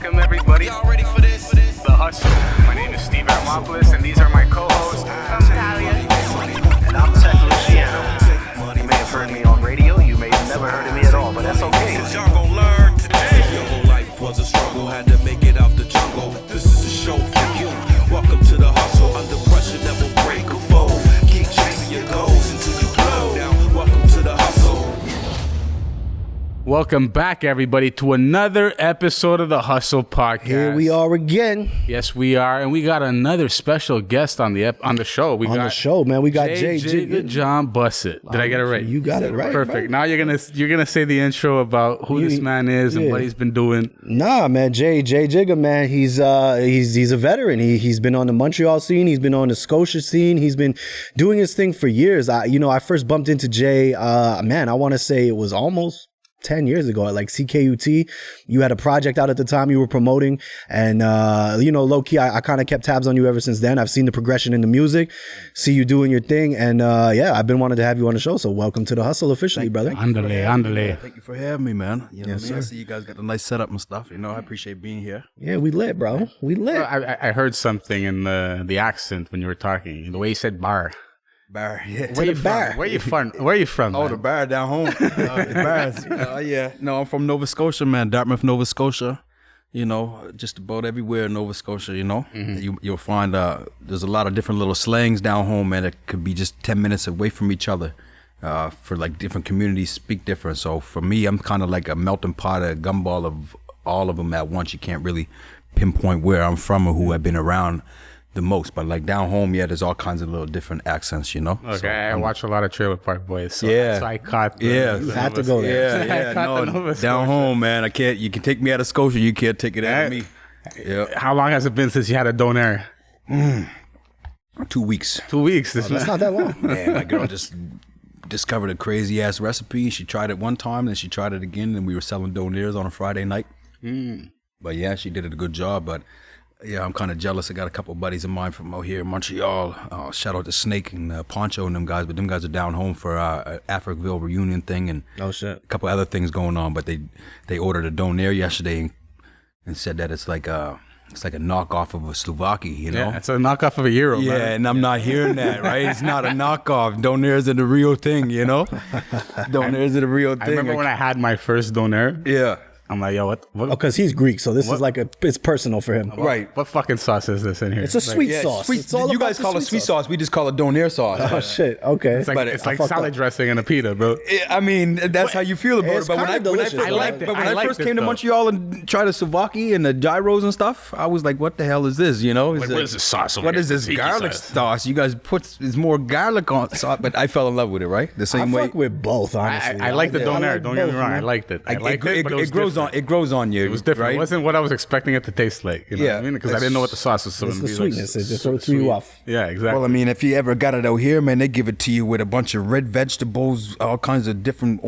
Welcome everybody. Y'all ready for this? The Hustle. My name is Steve and these are my co-hosts. I'm Talia. And I'm Tek. You may have heard me on radio, you may have never heard of me at all, but that's okay. Cause y'all gon' learn today. Your whole life was a struggle, had to make it out the jungle. This is a show for you. Welcome to the hustle, under pressure that will break a foe. Keep chasing your goals until you blow. Now, welcome to the hustle. Welcome back, everybody, to another episode of the Hustle Podcast. Here we are again. Yes, we are, and we got another special guest on the show. We got J Jigga John Bus It. Did I get it right? You got it right. Perfect. Now you're gonna say the intro about who this man is and what he's been doing. Nah, man, J Jigga, man, he's a veteran. He's been on the Montreal scene. He's been on the Scotia scene. He's been doing his thing for years. I first bumped into Jay. I want to say it was almost 10 years ago at like CKUT. You had a project out at the time you were promoting, and low key I kind of kept tabs on you ever since then. I've seen the progression in the music, see you doing your thing, and I've been wanting to have you on the show, so welcome to the Hustle officially, brother. Andale. Thank you for having me, man. You know Yes, what I mean? I sir. see you guys got a nice setup and stuff. I appreciate being here. Yeah, we lit, bro. We lit. I heard something in the accent when you were talking, the way you said bar. Bar, yeah. Where you the bar. from? Where you from? Oh, man? the bar down home. The bars. Yeah. No, I'm from Nova Scotia, man. Dartmouth, Nova Scotia. Just about everywhere in Nova Scotia, You'll find there's a lot of different little slangs down home, man. It could be just 10 minutes away from each other. For like different communities speak different. So for me, I'm kind of like a melting pot, a gumball of all of them at once. You can't really pinpoint where I'm from or who I've been around the most, but like down home, there's all kinds of little different accents, Okay, So, I watch a lot of Trailer Park Boys, so I caught. You had to go there. Yeah, caught the no, Nova down Scotia. home, man. I can't. You can take me out of Scotia, you can't take it out of me. Yeah, How long has it been since you had a donair? 2 weeks. 2 weeks. This That's not that long. Man, my girl just discovered a crazy ass recipe. She tried it one time, then she tried it again, and we were selling donairs on a Friday night. But yeah, she did a good job. But yeah, I'm kind of jealous. I got a couple buddies of mine from out here in Montreal. Shout out to Snake and Poncho and them guys. But them guys are down home for Africville reunion thing and Oh shit. a couple other things going on. But they ordered a donair yesterday and said that it's like a knockoff of a Slovakia, Yeah, it's a knockoff of a euro. Yeah, man. and I'm not hearing that, right? It's not a knockoff. Donairs are the real thing, Donairs are the real thing. I remember when I had my first donair. Yeah. I'm like, yo, what? Oh, because he's Greek, so this is like it's personal for him. Right. What fucking sauce is this in here? It's a sweet sauce. Sweet, It's all you about guys the call it sweet sauce. We just call it donair sauce. Oh shit. Okay. It's like, but it's I like fucked salad up. dressing and a pita, bro. I mean, that's how you feel about It's it. But when kinda delicious, though. but when I I liked first it, came to though. Montreal and tried the Slovakia and the gyros and stuff, I was like, "What the hell is this?" What is this sauce over What here? is this Tzatziki garlic sauce. sauce? You guys there's more garlic on sauce, but I fell in love with it, right? The I same way. fuck with both, honestly. I like the donair. like Don't get me both, wrong. man. I liked it. I liked it, but It grows on. different. It grows on you. It was different. Right? It wasn't what I was expecting it to taste like. You know what I mean? Because I didn't know what the sauce was. It's the sweetness. It just throws you sweet. off. Yeah, exactly. Well, I mean, if you ever got it out here, man, they give it to you with a bunch of red vegetables, all kinds of different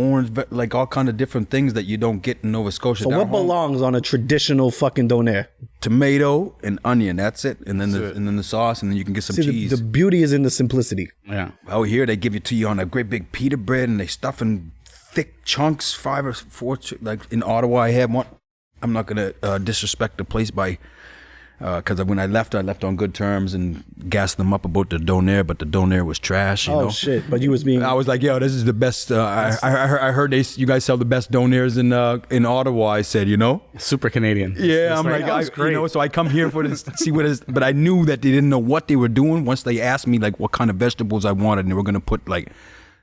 like all kinds of different things that you don't get in Nova Scotia. So down what home. belongs on a traditional fucking donair? Tomato and onion. That's it, and then the sauce, and then you can get some See, cheese. the beauty is in the simplicity. yeah. Out here, they give it to you on a great big pita bread, and they stuff in thick chunks, 5 or 4. Like in Ottawa, I had one. I'm not gonna disrespect the place by. Because when I left on good terms and gassed them up about the donair, but the donair was trash. You know? Shit! But you was being. I was like, yo, this is the best. I heard you guys sell the best donairs in Ottawa. I said, Super Canadian. yeah, It's I'm like, that was great. so I come here for this, see what is. But I knew that they didn't know what they were doing. Once they asked me like what kind of vegetables I wanted, and they were gonna put like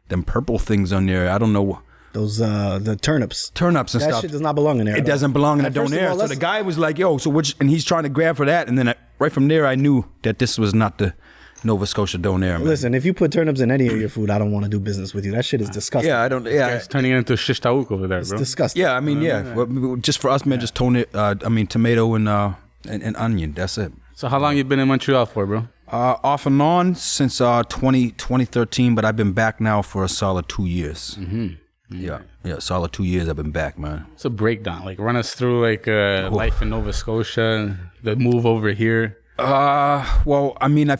them purple things on there. I don't know. Those the turnips. Turnips and That stuff. shit does not belong in there. It doesn't belong in a First of donair. all, So the guy was like, yo, so which, and he's trying to grab for that. And then right from there, I knew that this was not the Nova Scotia donair, man. Listen, if you put turnips in any of your food, I don't want to do business with you. That shit is disgusting. Yeah, I don't, yeah. It's turning it into shish taouk over there, It's bro. disgusting. Yeah, I mean, yeah. Well, just for us, man, just tomato and onion. That's it. So how long you been in Montreal for, bro? Off and on since 2013, but I've been back now for a solid 2 years. Yeah, solid 2 years I've been back, man. It's a breakdown. Like run us through like life in Nova Scotia, the move over here. Well, I mean, I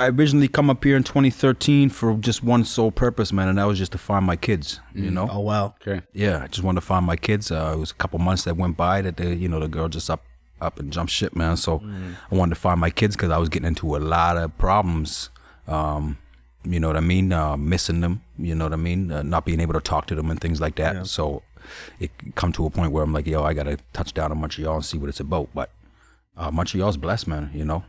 originally come up here in 2013 for just one sole purpose, man, and that was just to find my kids, you know? Oh, wow. Okay. Yeah, I just wanted to find my kids. It was a couple months that went by that the girl just up and jump ship, man. So I wanted to find my kids because I was getting into a lot of problems. You know what I mean? Missing them, you know what I mean? Not being able to talk to them and things like that. So it come to a point where I'm like, yo, I got to touch down in Montreal and see what it's about. But Montreal's blessed, man, you know?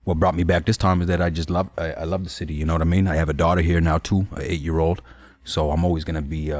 What brought me back this time is that I love the city, you know what I mean? I have a daughter here now too, an 8-year-old. So I'm always gonna be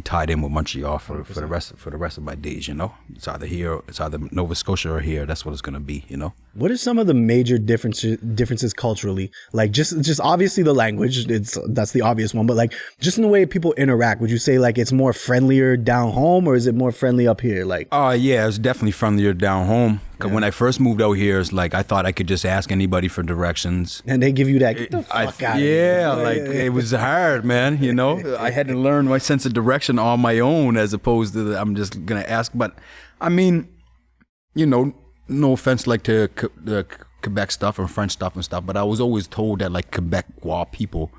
tied in with Montreal for the rest of my days, you know? It's either Nova Scotia or here. That's what it's gonna be, you know? What are some of the major differences culturally? Like just obviously the language, that's the obvious one, but like just in the way people interact, would you say like it's more friendlier down home or is it more friendly up here? Like yeah, it's definitely friendlier down home. Cause when I first moved out here, it's like I thought I could just ask anybody for directions. And they give you that, get the fuck out of here. Yeah, like it was hard, man, you know? I had to learn my sense of direction on my own as opposed to I'm just gonna ask. But I mean, you know, no offense like to the Quebec stuff or French stuff and stuff, but I was always told that like Quebecois people,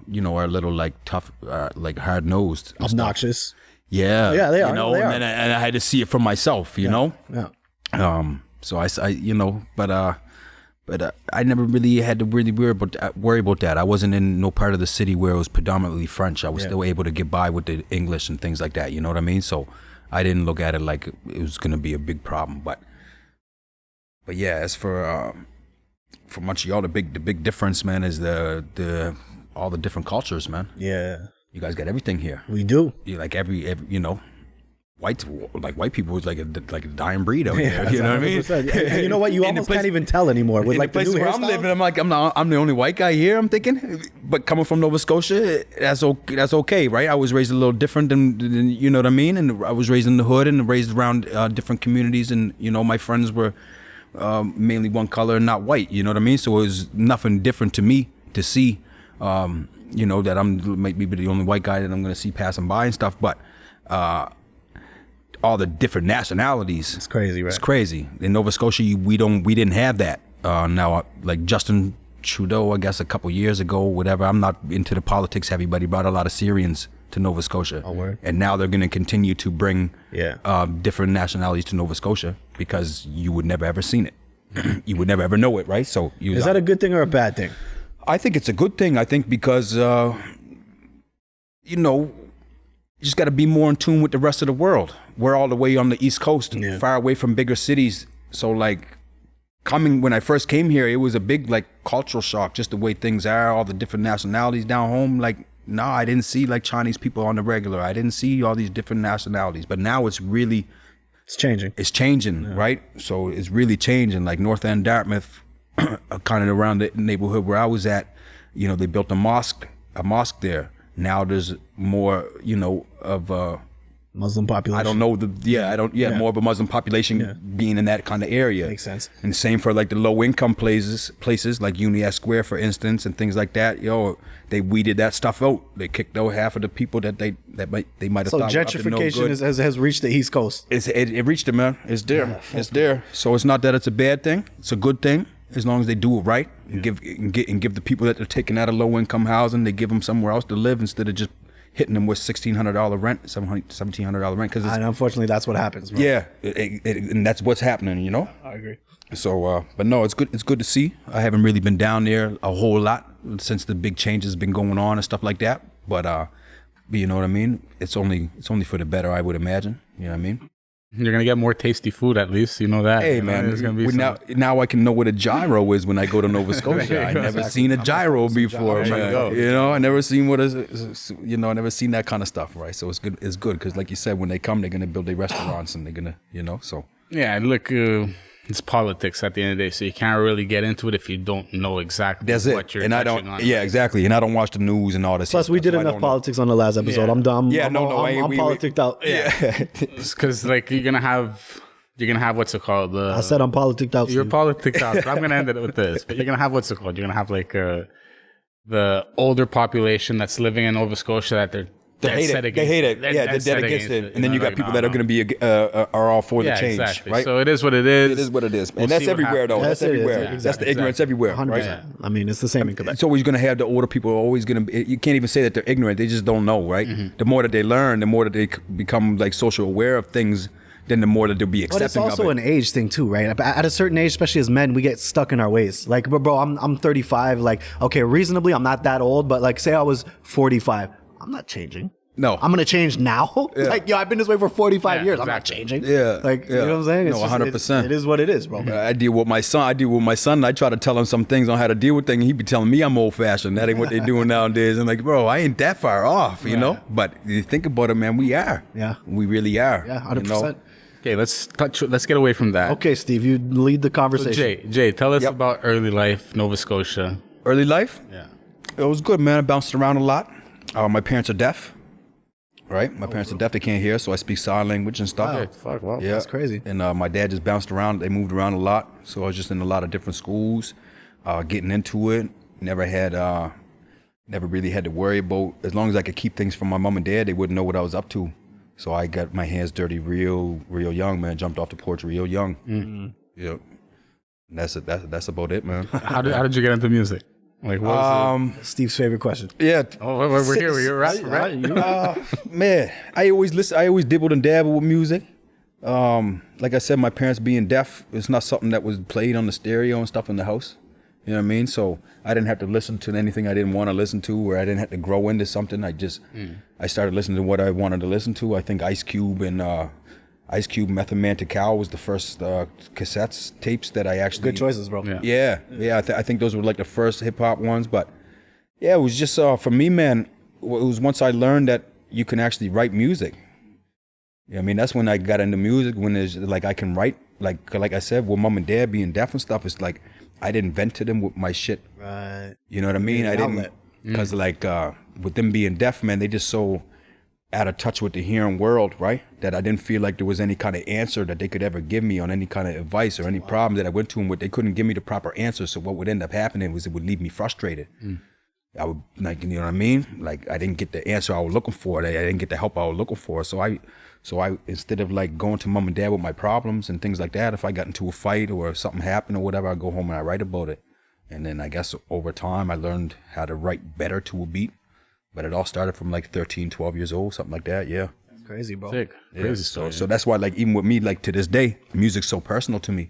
you know, are a little like tough, like hard nosed, obnoxious. Yeah, yeah, they are. You know, they are. And I had to see it for myself, you know. Yeah. So I you know, but I never really had to really worry about that. I wasn't in no part of the city where it was predominantly French. I was still able to get by with the English and things like that. You know what I mean? So I didn't look at it like it was gonna be a big problem. But yeah, as for Montreal, the big difference, man, is the all the different cultures, man. Yeah. You guys got everything here. We do. You like every you know. White people is like a dying breed out here. You know what I mean? And you know what? You almost can't even tell anymore with like the new where I'm living. I'm like I'm the only white guy here. I'm thinking, but coming from Nova Scotia, that's okay, right? I was raised a little different than you know what I mean. And I was raised in the hood and raised around different communities, and you know my friends were mainly one color and not white. You know what I mean? So it was nothing different to me to see. You know that I'm might be the only white guy that I'm going to see passing by and stuff, but. All the different nationalities. It's crazy, right? It's crazy. In Nova Scotia, we didn't have that. Now, like Justin Trudeau, I guess a couple years ago, whatever. I'm not into the politics heavy, but he brought a lot of Syrians to Nova Scotia. Oh, word. And now they're going to continue to bring different nationalities to Nova Scotia because you would never ever seen it. You would never ever know it, right? So is that a good thing or a bad thing? I think it's a good thing. I think because you know. You just got to be more in tune with the rest of the world. We're all the way on the East Coast, far away from bigger cities. So like when I first came here, it was a big like cultural shock, just the way things are, all the different nationalities down home. Like, no, I didn't see like Chinese people on the regular. I didn't see all these different nationalities, but now it's changing. It's changing, right? So it's really changing. Like North End, Dartmouth, kind of around the neighborhood where I was at, you know, they built a mosque there. Now there's more, you know, of Muslim population. I don't know more of a Muslim population being in that kind of area. Makes sense. And same for like the low income places like Unias Square, for instance, and things like that. They weeded that stuff out. They kicked out half of the people that they might have so thought. So gentrification has reached the East Coast. It reached it, man. It's there. Yeah. It's there. So it's not that it's a bad thing. It's a good thing. As long as they do it right and give the people that they're taking out of low income housing, they give them somewhere else to live instead of just hitting them with $1,600 rent, $1,700 rent. And unfortunately, that's what happens. Bro. Yeah, and that's what's happening. You know. I agree. So, but no, it's good. It's good to see. I haven't really been down there a whole lot since the big changes been going on and stuff like that. But you know what I mean. It's only for the better, I would imagine. You know what I mean. You're gonna get more tasty food, at least you know that. Hey, you know, man, there's gonna be now I can know what a gyro is when I go to Nova Scotia. I never seen a gyro before, man. You know, I never seen I never seen that kind of stuff, right? So it's good. It's good because, like you said, when they come, they're gonna build their restaurants and they're gonna, you know, so. Yeah, look, it's politics at the end of the day, so you can't really get into it if you don't know exactly what you're touching on. Yeah, exactly. And I don't watch the news and all this. Plus, we did enough politics on the last episode. Yeah. I'm done. Yeah, I'm politicked out. Yeah, because like you're gonna have what's it called? I said I'm politicked out. You're politicked out. But I'm gonna end it with this. But you're gonna have what's it called? You're gonna have like the older population that's living in Nova Scotia that They hate it. Yeah, they're dead against it. And then you got people that are going to be are all for the change, exactly. right? So it is what it is. It is what it is, and that's everywhere though. That's everywhere. That's the ignorance everywhere, 100%. right? I mean, it's the same in Quebec. It's always going to have the older people. Are always going to be. You can't even say that they're ignorant. They just don't know, right? The more that they learn, the more that they become like social aware of things. Then the more that they'll be accepting of it. But it's also an age thing too, right? At a certain age, especially as men, we get stuck in our ways. Like, bro, I'm 35. Like, okay, reasonably, I'm not that old, but like, say I was 45, I'm not changing. No. I'm gonna change now. Yeah. Like, yo, I've been this way for 45 years. exactly. I'm not changing. Yeah. Like, Yeah. you know what I'm saying? No, 100%. It is what it is, bro. I deal with my son. I try to tell him some things on how to deal with things. And he be telling me I'm old fashioned. That ain't what they doing nowadays. I'm like, bro, I ain't that far off, you know? But you think about it, man, we are. Yeah. We really are. Yeah, 100%. You know? Okay, let's get away from that. Okay, Steve, you lead the So conversation. Jay, tell us Yep. about early life, Nova Scotia. Early life? Yeah. It was good, man. I bounced around a lot. My parents are deaf, right? My parents are deaf. They can't hear, so I speak sign language and stuff. Wow. Fuck, wow. Yeah. That's crazy. And my dad just bounced around. They moved around a lot. So I was just in a lot of different schools, getting into it. Never really had to worry about, as long as I could keep things from my mom and dad, they wouldn't know what I was up to. So I got my hands dirty real young, man. Jumped off the porch real young. Mm-hmm. Yep. And that's about it, man. How did you get into music? Like, what was Steve's favorite question. Yeah. Oh, we're here. We're right? Man, I always dibbled and dabbled with music. Like I said, my parents being deaf, it's not something that was played on the stereo and stuff in the house. You know what I mean? So I didn't have to listen to anything I didn't want to listen to, or I didn't have to grow into something. I started listening to what I wanted to listen to. I think Ice Cube, Method Man to Cow was the first cassettes, tapes that I actually... Good choices, bro. Yeah. I think those were like the first hip hop ones. But yeah, it was just, for me, man, it was once I learned that you can actually write music. Yeah, I mean, that's when I got into music, when there's like, I can write, like I said, with mom and dad being deaf and stuff, it's like, I didn't vent to them with my shit. Right. You know what I mean? I didn't, outlet. because like, with them being deaf, man, they just so out of touch with the hearing world, right? That I didn't feel like there was any kind of answer that they could ever give me on any kind of advice or any problem that I went to them with. They couldn't give me the proper answer. So what would end up happening was it would leave me frustrated. I would, like, you know what I mean? Like, I didn't get the answer I was looking for. I didn't get the help I was looking for. So I instead of like going to mom and dad with my problems and things like that, if I got into a fight or something happened or whatever, I go home and I write about it. And then I guess over time I learned how to write better to a beat. But it all started from like 13, 12 years old, something like that. Yeah. That's crazy, bro. Sick. Yeah. Crazy story. So that's why, like, even with me, like to this day, music's so personal to me,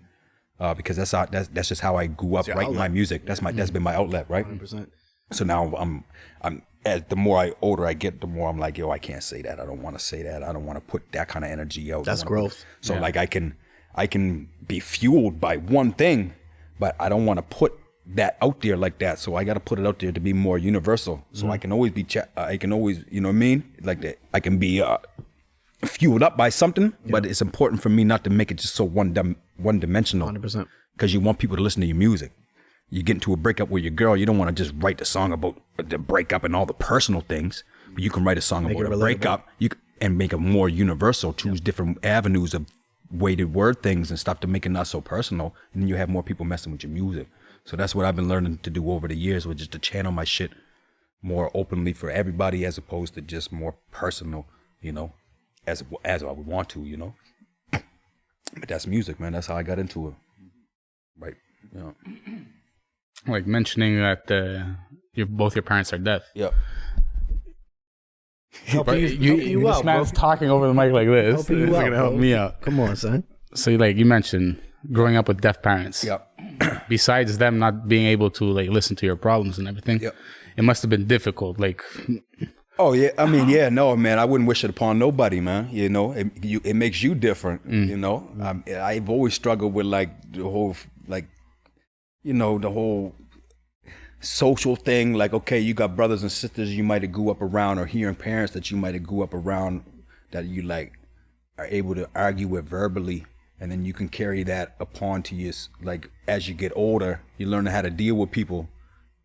because that's just how I grew up writing my music. That's been my outlet, right? 100%. So now I'm as the more older I get, the more I'm like, yo, I can't say that. I don't want to say that. I don't want to put that kind of energy out. That's growth. So like I can be fueled by one thing, but I don't want to put that out there like that. So I got to put it out there to be more universal. So I can always be, I can always, you know what I mean? Like that, I can be fueled up by something, but it's important for me not to make it just so one dimensional. 100%. Because you want people to listen to your music. You get into a breakup with your girl, you don't want to just write the song about the breakup and all the personal things, but you can write a song about a breakup and make it more universal, choose different avenues of weighted word things and stuff to make it not so personal, and then you have more people messing with your music. So that's what I've been learning to do over the years, which is to channel my shit more openly for everybody as opposed to just more personal, you know, as I would want to, you know. But that's music, man. That's how I got into it. Right. You know. Like mentioning that both your parents are deaf. Yep. But you this man's talking over the mic like this. Helping you It's out, gonna help bro. me out. Come on, son. So like you mentioned growing up with deaf parents. Yep. Besides them not being able to like listen to your problems and everything, Yep. it must have been difficult. Like, Oh yeah, I mean, yeah, no, man, I wouldn't wish it upon nobody, man. You know, it makes you different. You know, I've always struggled with like the whole, like, you know, the whole social thing. Like, okay, you got brothers and sisters you might have grew up around, or hearing parents that you might have grew up around that you like are able to argue with verbally, and then you can carry that upon to you. Like as you get older, you learn how to deal with people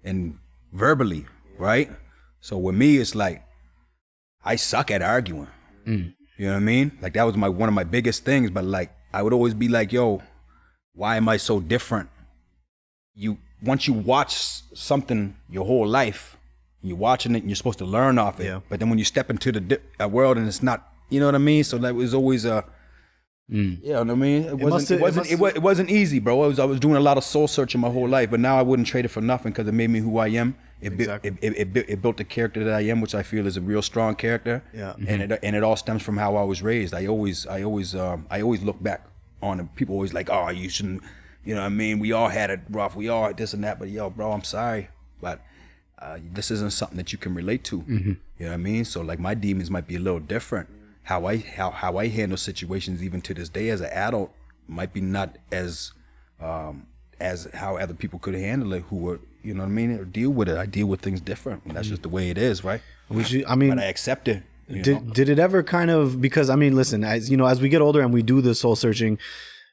and verbally, right? So with me, it's like, I suck at arguing. You know what I mean? Like that was one of my biggest things, but like, I would always be like, yo, why am I so different? Once you watch something your whole life, You're watching it and you're supposed to learn off it. Yeah. But then when you step into the world and it's not, you know what I mean? So that was always you know what I mean? It wasn't easy, bro. I was doing a lot of soul searching my whole life, but now I wouldn't trade it for nothing because it made me who I am. It built the character that I am, which I feel is a real strong character. Yeah. And it all stems from how I was raised. I always look back on it. People always like, oh, you shouldn't, you know what I mean? We all had it rough. We all this and that. But yo, bro, I'm sorry, but this isn't something that you can relate to. You know what I mean? So like my demons might be a little different. How I handle situations even to this day as an adult might be not as how other people could handle it who were, you know what I mean, or deal with it. I deal with things different. And that's just the way it is, right? But I accept it. Did it ever kind of, because I mean, listen, as you know, as we get older and we do the soul searching,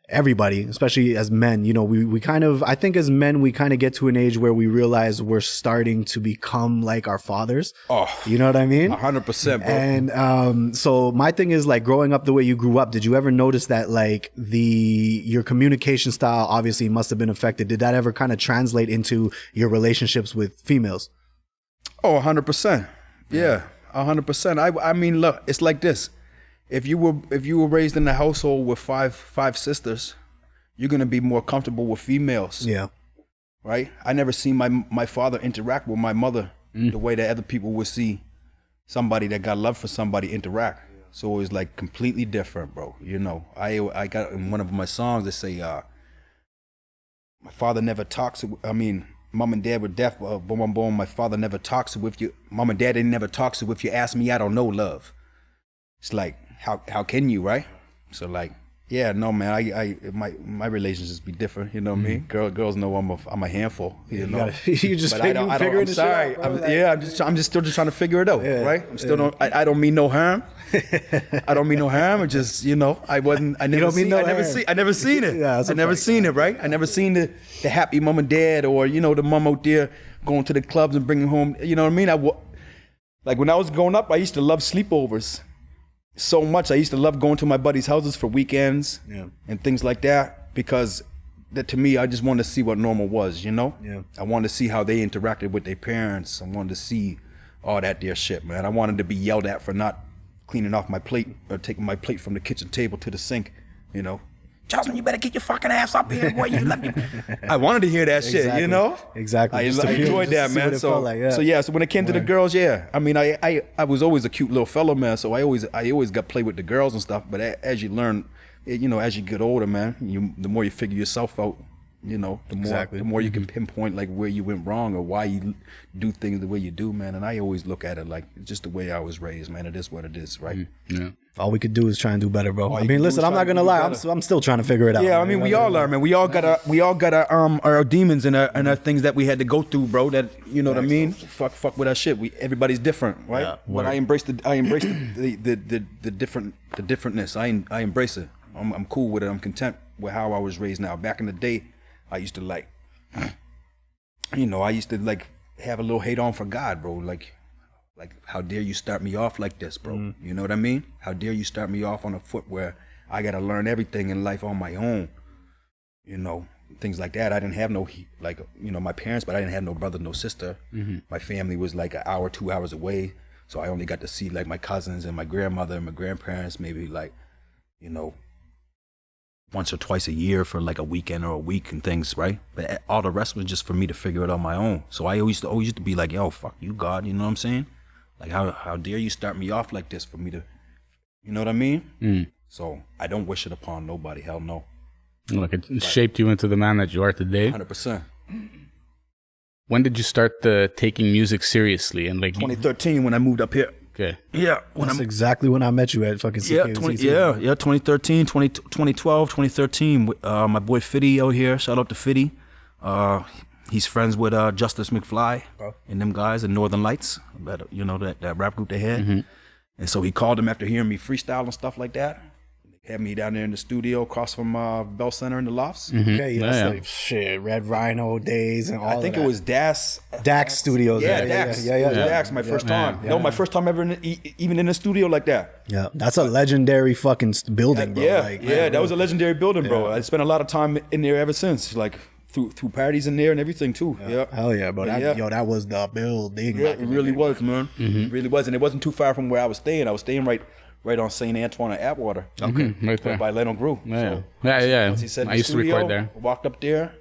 everybody, especially as men, you know, we kind of, I think as men, we kind of get to an age where we realize we're starting to become like our fathers. Oh, you know what I mean? 100%, bro. And so my thing is like growing up the way you grew up, did you ever notice that like your communication style obviously must have been affected? Did that ever kind of translate into your relationships with females? Oh, 100%. Yeah, 100%. I mean, look, it's like this. If you were raised in a household with five sisters, you're gonna be more comfortable with females. Yeah. Right? I never seen my father interact with my mother the way that other people would see somebody that got love for somebody interact. So it was like completely different, bro. You know, I got in one of my songs that say, my father never talks. Mom and dad were deaf, boom, boom. My father never talks with you. Mom and dad didn't never talk. So if you ask me, I don't know love. It's like, how can you, right? So like, yeah, no, man, my relationships be different, you know what I mean? Girls know I'm a handful, you know. You just I'm sorry. I'm just still trying to figure it out, right? I don't mean no harm. I don't mean no harm. It just, you know, I never seen it. Yeah, I never seen it, right? I never seen the happy mom and dad, or, you know, the mom out there going to the clubs and bringing home, you know what I mean? Like when I was growing up, I used to love sleepovers so much. I used to love going to my buddies' houses for weekends and things like that, because that to me, I just wanted to see what normal was, you know? Yeah. I wanted to see how they interacted with their parents. I wanted to see all that dear shit, man. I wanted to be yelled at for not cleaning off my plate or taking my plate from the kitchen table to the sink, you know? Charleston, you better get your fucking ass up here, boy. You left me. I wanted to hear that shit, you know? Exactly. I enjoyed that, man. So when it came to the girls, I mean, I was always a cute little fellow, man. So I always got play with the girls and stuff. But as you learn, you know, as you get older, man, the more you figure yourself out, you know, the more you can pinpoint like where you went wrong or why you do things the way you do, man. And I always look at it like just the way I was raised, man. It is what it is, right? Yeah. All we could do is try and do better, bro. I mean, listen, I'm not gonna lie. I'm still trying to figure it out. Yeah, I mean, we all are, man. We all got our demons and our things that we had to go through, bro. That, you know what I mean? Fuck with our shit. Everybody's different, right? Yeah, but I embrace the differentness. I embrace it. I'm cool with it. I'm content with how I was raised now. Back in the day, I used to like, you know, have a little hate on for God, bro. Like, how dare you start me off like this, bro? You know what I mean? How dare you start me off on a foot where I got to learn everything in life on my own? You know, things like that. I didn't have no, like, you know, my parents, but I didn't have no brother, no sister. My family was like an hour, 2 hours away. So I only got to see like my cousins and my grandmother and my grandparents maybe like, you know, once or twice a year for like a weekend or a week and things, right? But all the rest was just for me to figure it on my own. So I always used to be like, yo, fuck you, God, you know what I'm saying? Like, how dare you start me off like this for me to, you know what I mean? So I don't wish it upon nobody, hell no. Look, it shaped you into the man that you are today. 100%. When did you start taking music seriously? And like 2013 when I moved up here. Okay. Yeah. That's exactly when I met you at fucking CKUT. 2013, 2012, 2013. My boy Fiddy out here. Shout out to Fiddy. He's friends with Justice McFly and them guys in Northern Lights. You know, that rap group they had. And so he called him after hearing me freestyle and stuff like that. Had me down there in the studio across from Bell Center in the Lofts. Okay, that's like shit, Red Rhino days and all I think of that. it was Dax Studios. Yeah, Dax. Dax, my first time. No, my first time ever even in a studio like that. Yeah, that's a legendary fucking building, bro. Yeah, that was a legendary building, bro. I spent a lot of time in there ever since. Like through parties in there and everything too. Yeah. Hell yeah, bro. That was the building. Yeah, it really was, man. It really was, and it wasn't too far from where I was staying. I was staying right on St. Antoine and Atwater. Okay, right there. By Lennon Grew. Yeah, So, yeah. once he said I used to record there. Walked up there.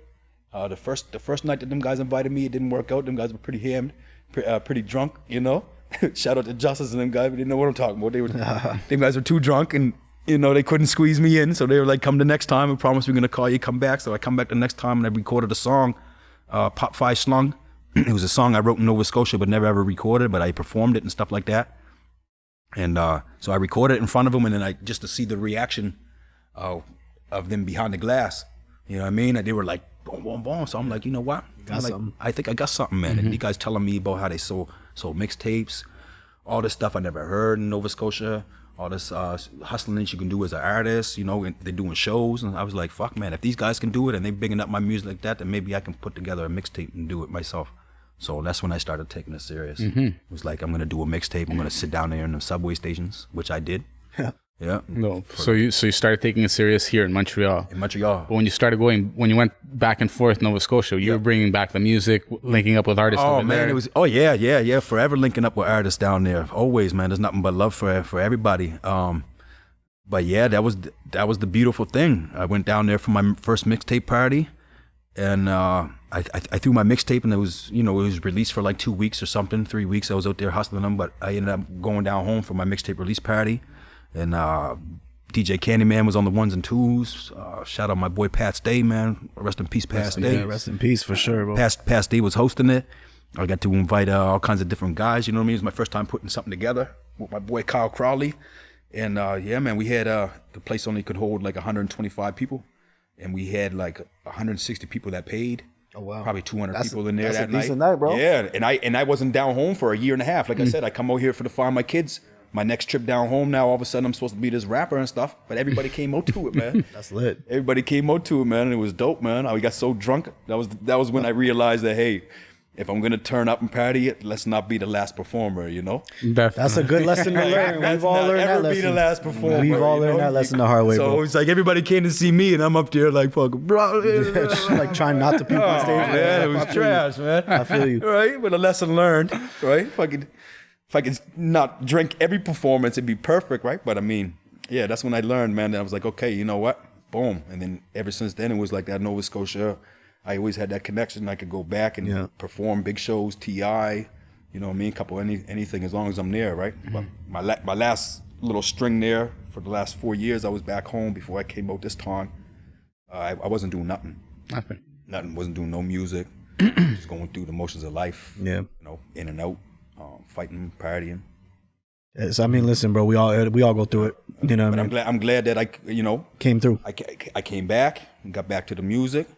The first night that them guys invited me, it didn't work out. Them guys were pretty hammed, pretty drunk, you know. Shout out to Justice and them guys, but they didn't know what I'm talking about. Them guys were too drunk, and you know they couldn't squeeze me in. So they were like, "Come the next time. We promise we're gonna call you. Come back." So I come back the next time, and I recorded a song, "Pop 5 Slung." It was a song I wrote in Nova Scotia, but never ever recorded. But I performed it and stuff like that. And so I recorded it in front of them, and then just to see the reaction of them behind the glass. You know what I mean? And they were like, boom, boom, boom. So I'm like, you know what? I think I got something, man. And you guys telling me about how they sold mixtapes, all this stuff I never heard in Nova Scotia, all this hustling that you can do as an artist, you know, and they're doing shows. And I was like, fuck, man, if these guys can do it and they're bigging up my music like that, then maybe I can put together a mixtape and do it myself. So that's when I started taking it serious. It was like, I'm going to do a mixtape. I'm going to sit down there in the subway stations, which I did. Yeah. No. So you started taking it serious here in Montreal. In Montreal. But when you went back and forth Nova Scotia, you were bringing back the music, linking up with artists. Oh over man, there. it was. Oh yeah. Forever linking up with artists down there. Always, man. There's nothing but love for everybody. But yeah, that was the beautiful thing. I went down there for my first mixtape party, and I threw my mixtape, and it was released for like 2 weeks or something, 3 weeks. I was out there hustling them, but I ended up going down home for my mixtape release party. And DJ Candyman was on the ones and twos. Shout out my boy Pat Stay, man. Rest in peace, Pat Stay. Yeah, rest in peace for sure, bro. Pat Stay was hosting it. I got to invite all kinds of different guys. You know what I mean? It was my first time putting something together with my boy Kyle Crowley. And yeah, man, we had the place only could hold like 125 people, and we had like 160 people that paid. Oh wow! Probably 200 people in there that night. That's a decent night, bro. Yeah, and I wasn't down home for a year and a half. Like I said, I come out here to find my kids. My next trip down home, now all of a sudden I'm supposed to be this rapper and stuff, but everybody came out to it, man. That's lit. Everybody came out to it, man, and it was dope, man. I got so drunk. That was when I realized that, hey, if I'm gonna turn up and party, let's not be the last performer, you know? That's a good lesson to learn. We've all learned that lesson. Be the last performer. We've all learned that lesson the hard way, so bro. it's like everybody came to see me, and I'm up there like, fucking, bro. Like trying not to peep on stage. Man, it was trash, man. I feel you. Right? But a lesson learned, right? If I could not drink every performance, it'd be perfect, right? But I mean, yeah, that's when I learned, man. I was like, okay, you know what? Boom. And then ever since then, it was like that Nova Scotia. I always had that connection. I could go back and perform big shows, TI, you know what I mean? Anything as long as I'm there, right? But my last little string there for the last 4 years, I was back home before I came out this time. I wasn't doing nothing. Nothing. Wasn't doing no music. Just going through the motions of life. Yeah. You know, in and out. Fighting, partying. Yes, I mean, listen, bro. We all go through it. You know, but I'm glad that I came through. I came back and got back to the music.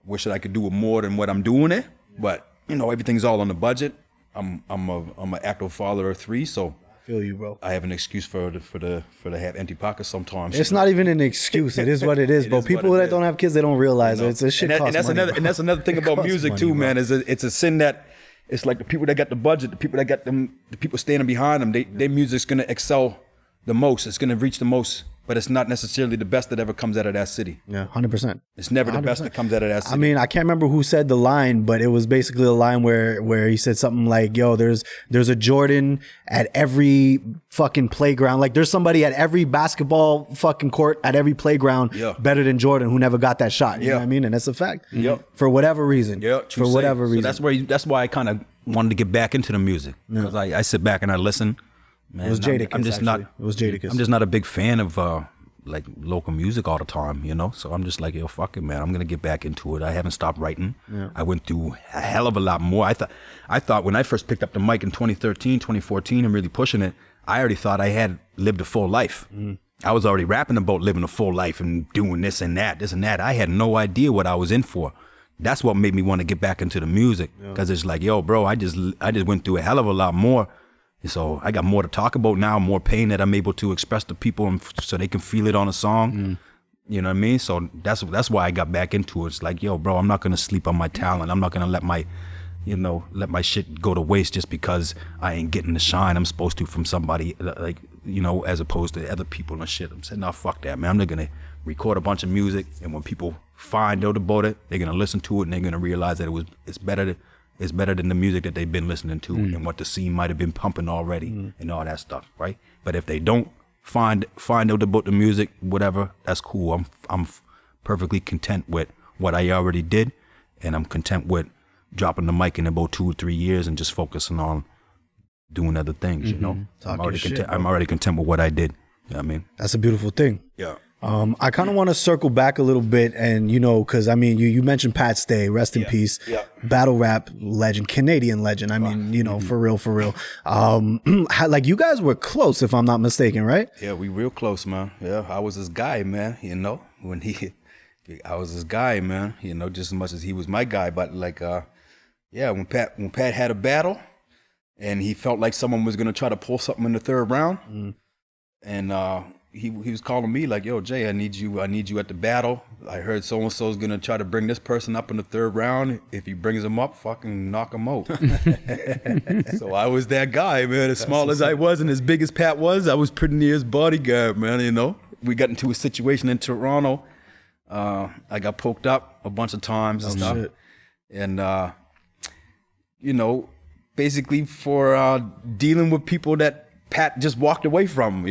Wish that I could do more than what I'm doing it, but you know, everything's all on the budget. I'm an active father of 3, so I feel you, bro. I have an excuse for the have empty pockets sometimes. It's not even an excuse. It is what it is, bro. People that don't have kids, they don't realize it. It's a shit. And that's another thing about music too, man. Is it's a sin that. It's like the people that got the budget, the people that got the people standing behind them, their music's gonna excel the most. It's gonna reach the most, but it's not necessarily the best that ever comes out of that city. Yeah, 100%. It's never the best that comes out of that city. I mean, I can't remember who said the line, but it was basically a line where he said something like, "Yo, there's a Jordan at every fucking playground. Like there's somebody at every basketball fucking court at every playground better than Jordan who never got that shot." You know what I mean? And that's a fact. For whatever reason. For whatever reason. So that's why I kind of wanted to get back into the music, because I sit back and I listen. Man, it was Jigga. It was Jigga. I'm just not a big fan of like local music all the time, you know. So I'm just like, yo, fuck it, man. I'm gonna get back into it. I haven't stopped writing. I went through a hell of a lot more. I thought when I first picked up the mic in 2013, 2014, and really pushing it, I already thought I had lived a full life. I was already rapping about living a full life and doing this and that. I had no idea what I was in for. That's what made me want to get back into the music, because it's like, yo, bro, I just went through a hell of a lot more. So I got more to talk about now, more pain that I'm able to express to people, and so they can feel it on a song. You know what I mean? So that's why I got back into it. It's like, yo, bro, I'm not gonna sleep on my talent. I'm not gonna let my shit go to waste just because I ain't getting the shine I'm supposed to from somebody, like, you know, as opposed to other people and shit. I'm saying, no, fuck that, man. I'm not gonna record a bunch of music, and when people find out about it, they're gonna listen to it, and they're gonna realize that it's better than the music that they've been listening to and what the scene might have been pumping already and all that stuff, right? But if they don't find out about the music, whatever, that's cool. I'm perfectly content with what I already did, and I'm content with dropping the mic in about 2 or 3 years and just focusing on doing other things, you know? I'm already content with what I did. You know what I mean? That's a beautiful thing. Yeah. I kind of want to circle back a little bit, and because I mean, you mentioned Pat Stay, rest in peace, battle rap legend, Canadian legend. I mean, for real. Like you guys were close, if I'm not mistaken, right? Yeah, we real close, man. Yeah, I was his guy, man. I was his guy, man. Just as much as he was my guy. But like, when Pat had a battle, and he felt like someone was gonna try to pull something in the third round, and he was calling me like, "Yo, Jay, I need you at the battle. I heard so and so is gonna try to bring this person up in the third round. If he brings him up, fucking knock him out." So I was that guy, man. As small as I was and as big as Pat was, I was pretty near his bodyguard, man. We got into a situation in Toronto. I got poked up a bunch of times and stuff, and basically for dealing with people that Pat just walked away from,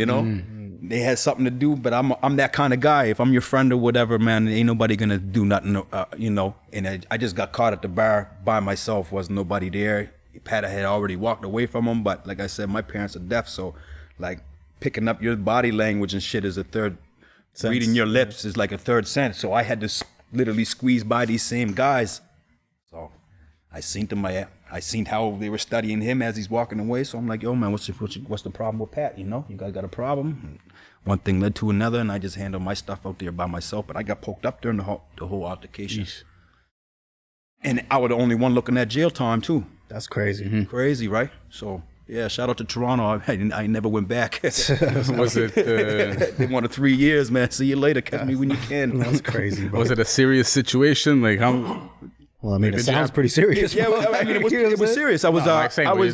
They had something to do, but I'm that kind of guy. If I'm your friend or whatever, man, ain't nobody gonna do nothing, And I just got caught at the bar by myself. Wasn't nobody there. Pat had already walked away from him, but like I said, my parents are deaf, so like picking up your body language and shit is a third sense. Reading your lips is like a third sense. So I had to literally squeeze by these same guys. So I seen them. I seen how they were studying him as he's walking away. So I'm like, yo, man, what's the problem with Pat? You guys got a problem? One thing led to another, and I just handled my stuff out there by myself. But I got poked up during the whole altercation. Jeez. And I was the only one looking at jail time, too. That's crazy. Mm-hmm. Crazy, right? So, yeah, shout out to Toronto. I never went back. Was it? They wanted 3 years, man. See you later. Catch me when you can. That's crazy, bro. Was it a serious situation? Like how? Well, I mean, it sounds pretty serious. Yeah, I mean, it was serious. I was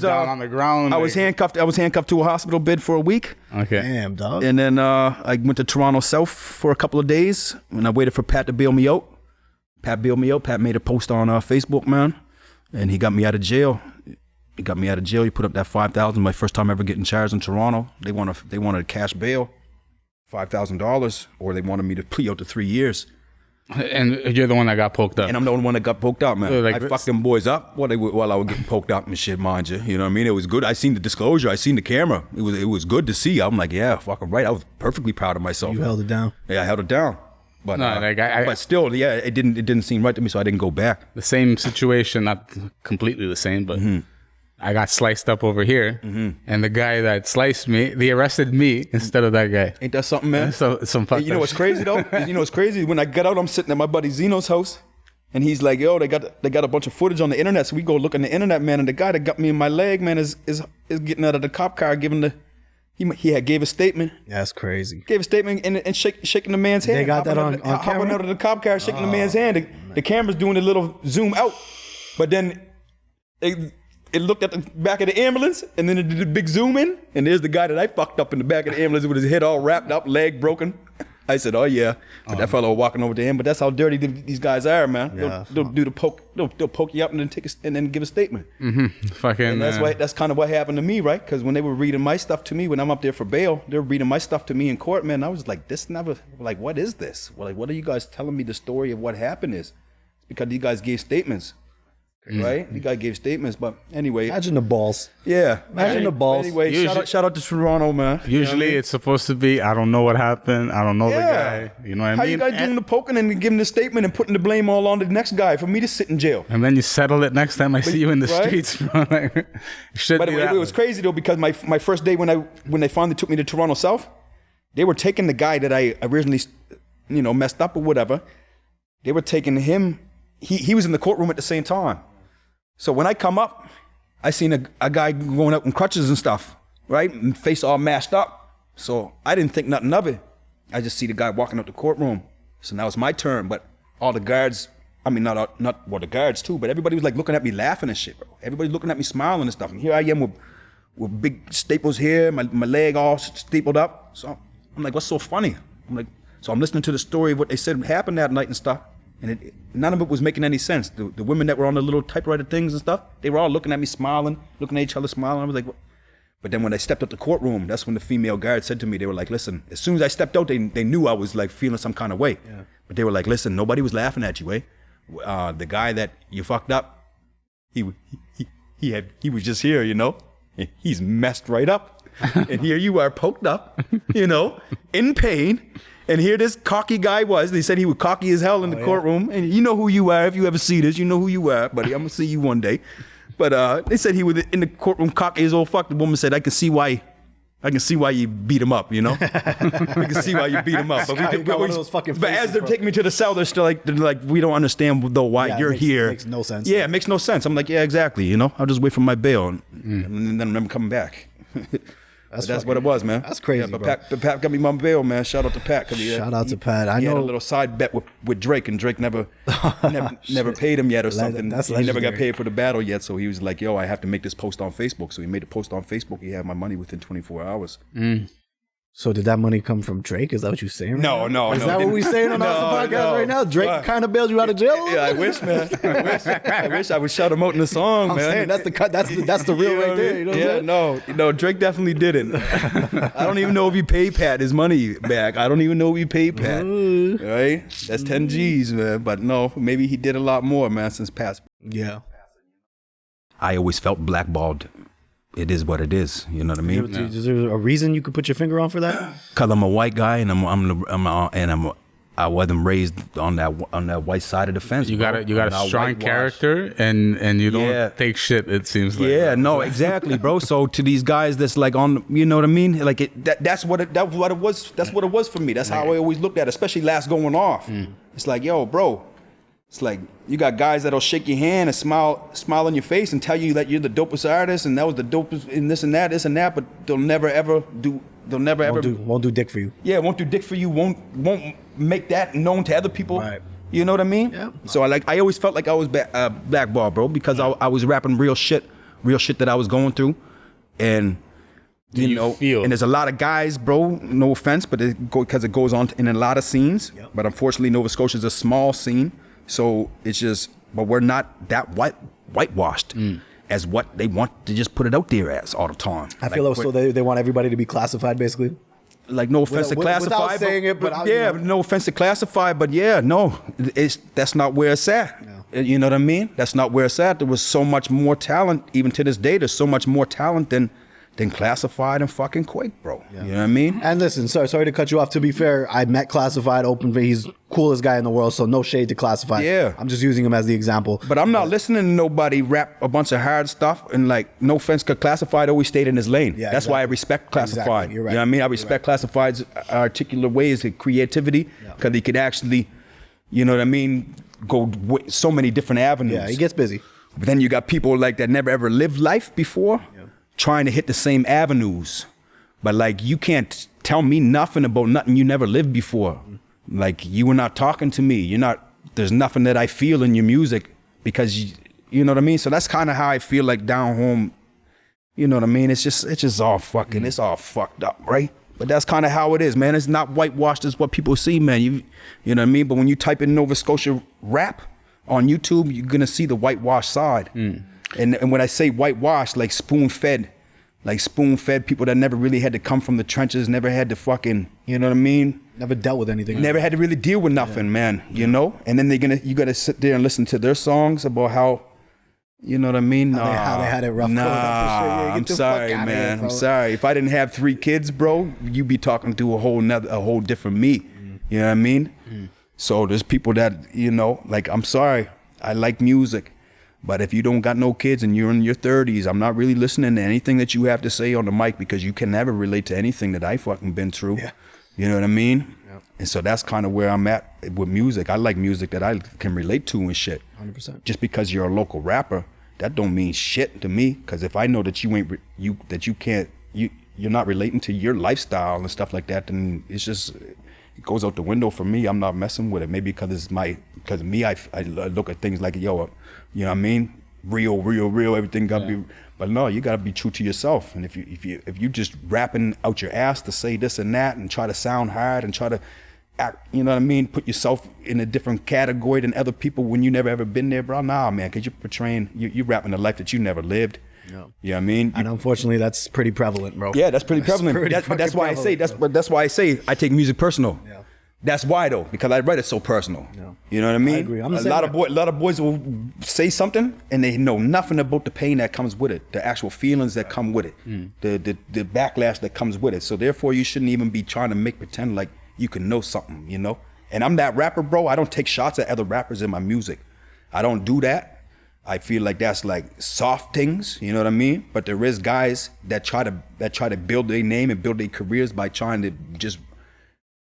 down on the ground. I was handcuffed to a hospital bed for a week. Okay. Damn, dog. And then I went to Toronto South for a couple of days, and I waited for Pat to bail me out. Pat bailed me out. Pat made a post on Facebook, man, and he got me out of jail. He put up that $5,000. My first time ever getting charged in Toronto. They wanted a cash bail, $5,000, or they wanted me to plea out to 3 years. And you're the one that got poked up. And I'm the only one that got poked up, man. Like I fucked them boys up while I was getting poked up and shit, mind you. You know what I mean? It was good. I seen the disclosure. I seen the camera. It was good to see. I'm like, yeah, fucking right. I was perfectly proud of myself. You held it down. Yeah, I held it down. But No, like but still, yeah, it didn't seem right to me, so I didn't go back. The same situation, not completely the same, but I got sliced up over here, and the guy that sliced me, they arrested me instead of that guy. Ain't that something, man? So some fucked You know what's crazy though? You know what's crazy? When I got out, I'm sitting at my buddy Zeno's house, and he's like, "Yo, they got a bunch of footage on the internet." So we go look on the internet, man, and the guy that got me in my leg, man, is getting out of the cop car, gave a statement. That's crazy. Gave a statement and shaking the man's hand. They got that on camera? Hopping out of the cop car, shaking the man's hand. The camera's doing a little zoom out, but then it looked at the back of the ambulance, and then it did a big zoom in, and there's the guy that I fucked up in the back of the ambulance with his head all wrapped up, leg broken. I said, "Oh yeah," but that fellow walking over to him. But that's how dirty these guys are, man. Yeah, they'll do the poke. They'll poke you up and then and then give a statement. Fucking. And that's kind of what happened to me, right? Because when they were reading my stuff to me when I'm up there for bail, they were reading my stuff to me in court, man. I was like, what is this? Well, like, what are you guys telling me the story of what happened is? Because these guys gave statements. Right? The guy gave statements, but anyway. Imagine the balls. Yeah. Imagine the balls. Anyway, shout out to Toronto, man. Usually it's supposed to be, I don't know what happened. I don't know the guy. You know what I mean? How you guys doing the poking and giving the statement and putting the blame all on the next guy for me to sit in jail? And then you settle it next time I see you in the right? streets, bro. Like, but it was crazy though, because my first day when they finally took me to Toronto South, they were taking the guy that I originally, messed up or whatever. They were taking him. He was in the courtroom at the same time. So when I come up, I seen a guy going up in crutches and stuff, right? And face all mashed up. So I didn't think nothing of it. I just see the guy walking up the courtroom. So now it's my turn, but all the guards, I mean, not the guards too, but everybody was like looking at me laughing and shit, bro. Everybody looking at me smiling and stuff. And here I am with big staples here, my leg all stapled up. So I'm like, what's so funny? So I'm listening to the story of what they said happened that night and stuff. and none of it was making any sense. The women that were on the little typewriter things and stuff, they were all looking at me smiling, looking at each other smiling. I was like, what? But then when I stepped up the courtroom, that's when the female guard said to me, they were like, listen, as soon as I stepped out, they knew I was like feeling some kind of way. Yeah. But they were like, listen, nobody was laughing at you, eh? The guy that you fucked up, he was just here, you know? He's messed right up. And here you are poked up, you know, in pain. And here this cocky guy was. They said he was cocky as hell in the courtroom. And you know who you are. If you ever see this, you know who you are, buddy. I'm going to see you one day. But they said he was in the courtroom cocky as old fuck. The woman said, I can see why you beat him up, you know? I can see why you beat him up. But, as they're taking me to the cell, they're like, we don't understand though why you're here. It makes no sense. Yeah, it makes no sense. I'm like, yeah, exactly, you know? I'll just wait for my bail and then I'm never coming back. That's what it was, man. That's crazy, but bro. Pat got me my bail, man. Shout out to Pat. Shout out to Pat. He had a little side bet with Drake, and Drake never paid him yet or something. He never got paid for the battle yet, so he was like, yo, I have to make this post on Facebook. So he made a post on Facebook. He had my money within 24 hours. So did that money come from Drake? Is that what you're saying? No. Is that what we're saying on the podcast right now? Drake kind of bailed you out of jail? Yeah, I wish, man. I wish I would shout him out in the song, man. Saying, that's the real right there. You know what I'm no, Drake definitely didn't. I don't even know if he paid Pat his money back. I don't even know if he paid Pat. Right? That's 10 G's, man. But no, maybe he did a lot more, man, since Pat. Yeah. I always felt blackballed. It is what it is. You know what I mean? Is there a reason you could put your finger on for that? Cause I'm a white guy and I wasn't raised on that white side of the fence. You got a strong character and you don't take shit. It seems like. Yeah, no, exactly, bro. So to these guys that's like on, you know what I mean? Like that's what it was. That's what it was for me. That's how I always looked at it, especially last going off. It's like, yo, bro. It's like you got guys that'll shake your hand and smile on your face and tell you that you're the dopest artist and that was the dopest in this and that, but they'll never ever won't do dick for you. Yeah, won't do dick for you. Won't make that known to other people. Right. You know what I mean? Yeah. So I always felt like I was blackballed, bro, because I was rapping real shit that I was going through, and you know, and there's a lot of guys, bro. No offense, but because it goes on in a lot of scenes. Yep. But unfortunately, Nova Scotia is a small scene. So it's just, but we're not that whitewashed as what they want to just put it out there as all the time. I feel like so they want everybody to be classified, basically. Like no offense to classify, without saying it, but no offense to classify, but that's not where it's at. No. You know what I mean? That's not where it's at. There was so much more talent, even to this day. There's so much more talent than Classified and fucking Quake, bro. Yeah. You know what I mean? And listen, sorry to cut you off. To be fair, I met Classified openly. He's coolest guy in the world, so no shade to Classified. Yeah. I'm just using him as the example. But I'm not listening to nobody rap a bunch of hard stuff and like, no offense, because Classified always stayed in his lane. Yeah, that's why I respect Classified. Exactly. You're right. You know what I mean? I respect Classified's articulate ways of creativity because he could actually, you know what I mean, go so many different avenues. Yeah, he gets busy. But then you got people like that never ever lived life before. Trying to hit the same avenues, but like you can't tell me nothing about nothing you never lived before. Like you were not talking to me. There's nothing that I feel in your music because you know what I mean. So that's kind of how I feel like down home. You know what I mean? It's just all fucking. It's all fucked up, right? But that's kind of how it is, man. It's not whitewashed as what people see, man. You know what I mean? But when you type in Nova Scotia rap on YouTube, you're gonna see the whitewashed side. And when I say whitewash, like spoon-fed people that never really had to come from the trenches, never had to fucking, you know what I mean? Never dealt with anything. Never had to really deal with nothing, man, you know? And then you gotta sit there and listen to their songs about how, you know what I mean? How they had it rough. I'm sorry, man. I'm sorry. If I didn't have 3 kids, bro, you'd be talking to a whole different me. You know what I mean? So there's people that, you know, like, I'm sorry. I like music. But if you don't got no kids and you're in your 30s, I'm not really listening to anything that you have to say on the mic because you can never relate to anything that I fucking been through. Yeah. You know what I mean? Yeah. And so that's kind of where I'm at with music. I like music that I can relate to and shit. 100%. Just because you're a local rapper, that don't mean shit to me. Because if I know that you're not relating to your lifestyle and stuff like that, then it's just, it goes out the window for me. I'm not messing with it. Maybe because of me, I look at things like, yo, you know what I mean? Real, everything gotta be, but no, you gotta be true to yourself. And if you just rapping out your ass to say this and that and try to sound hard and try to, act, you know what I mean? Put yourself in a different category than other people when you never ever been there, bro. Nah, man, because you're portraying, you're rapping a life that you never lived. No. You know what I mean? And unfortunately, that's pretty prevalent, bro. Yeah, that's pretty prevalent. pretty But that's fucking why I say prevalent, that's why I say I take music personal. Yeah. That's why though, because I write it so personal. Yeah. You know what I mean? I agree. I'm the a same lot way. of boys will say something and they know nothing about the pain that comes with it, the actual feelings that come with it, the backlash that comes with it. So therefore, you shouldn't even be trying to make pretend like you can know something, you know? And I'm that rapper, bro. I don't take shots at other rappers in my music. I don't do that. I feel like that's like soft things, you know what I mean? But there is guys that try to build their name and build their careers by trying to just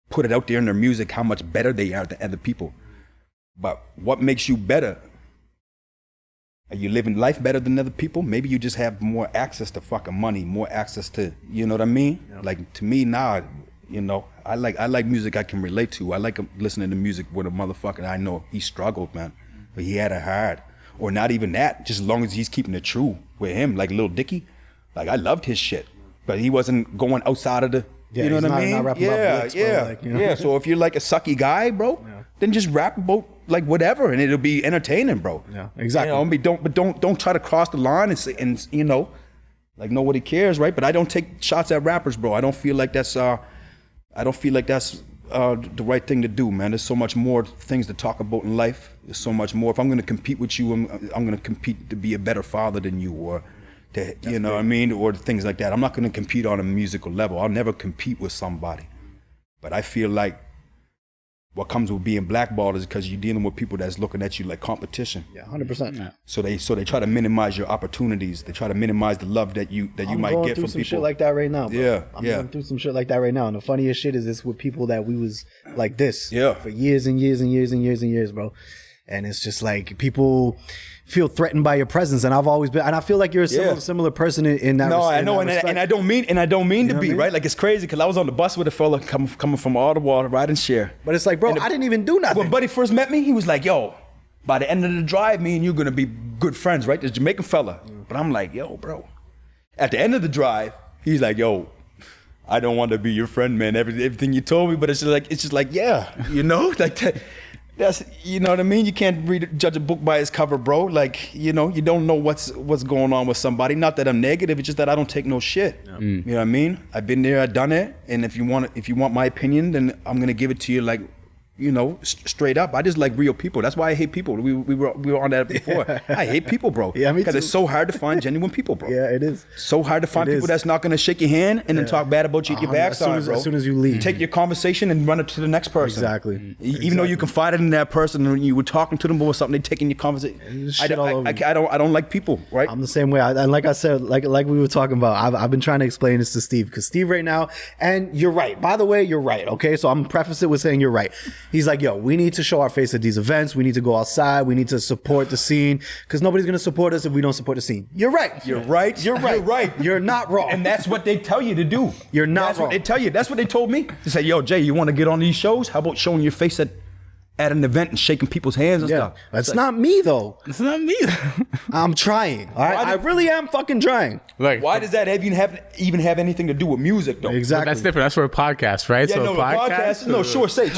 put it out there in their music how much better they are than other people. But what makes you better? Are you living life better than other people? Maybe you just have more access to fucking money, more access to, you know what I mean? Yeah. Like to me now, you know, I like music I can relate to. I like listening to music with a motherfucker I know he struggled, man, but he had it hard. Or not even that, just as long as he's keeping it true with him, like Lil Dicky. Like I loved his shit, but he wasn't going outside of the, you know what I mean? Not rapping about Blitz, bro, like, you know? Yeah. So if you're like a sucky guy, bro, then just rap about like whatever, and it'll be entertaining, bro. Yeah, exactly. You know, don't try to cross the line and say, and you know, like nobody cares, right? But I don't take shots at rappers, bro. I don't feel like that's the right thing to do, man. There's so much more things to talk about in life. There's so much more. If I'm going to compete with you, I'm going to compete to be a better father than you, or to, you know what I mean, or things like that. I'm not going to compete on a musical level. I'll never compete with somebody. But I feel like what comes with being blackballed is because you're dealing with people that's looking at you like competition. Yeah, 100%. Yeah. So they try to minimize your opportunities. They try to minimize the love that you might get from some people. Shit like that right now, bro. Yeah, I'm going through some shit like that right now. And the funniest shit is this with people that we was like this for years and years and years and years and years, bro. And it's just like people feel threatened by your presence, and I've always been, and I feel like you're a similar person in that. No, I know, and I don't mean to be right. Like it's crazy because I was on the bus with a fella coming from Ottawa, riding share. But it's like, bro, I didn't even do nothing. When Buddy first met me, he was like, "Yo, by the end of the drive, me and you're gonna be good friends, right?" This Jamaican fella. But I'm like, "Yo, bro." At the end of the drive, he's like, "Yo, I don't want to be your friend, man. Everything you told me, but it's just like, yeah, you know, like that." That's, you know what I mean? You can't judge a book by its cover, bro. Like, you know, you don't know what's going on with somebody. Not that I'm negative, it's just that I don't take no shit. Yeah. You know what I mean? I've been there, I've done it, and if you want my opinion, then I'm gonna give it to you like, you know, straight up. I just like real people. That's why I hate people. We were on that before. Yeah. I hate people, bro. Yeah, me too. Because it's so hard to find genuine people, bro. Yeah, it is. So hard to find people that's not gonna shake your hand and then talk bad about you at your backside, bro. As soon as you leave. Take your conversation and run it to the next person. Exactly. Even though you confided in that person and you were talking to them about something, they taking your conversation. I don't like people, right? I'm the same way. And like I said, like we were talking about, I've been trying to explain this to Steve, because Steve right now, and you're right. By the way, you're right. Okay, so I'm preface it with saying you're right. He's like, yo, we need to show our face at these events. We need to go outside. We need to support the scene, because nobody's going to support us if we don't support the scene. You're right. You're right. You're right. You're right. You're not wrong. And that's what they tell you to do. You're not that's wrong. What they tell you. That's what they told me. They say, yo, Jay, you want to get on these shows? How about showing your face at an event and shaking people's hands and stuff? That's like, not me, though. It's not me. I'm trying. All right? I really am fucking trying. Like, why does that even have anything to do with music, though? Exactly. But that's different. That's for a podcast, right? Yeah, so no, podcast. No, sure, say.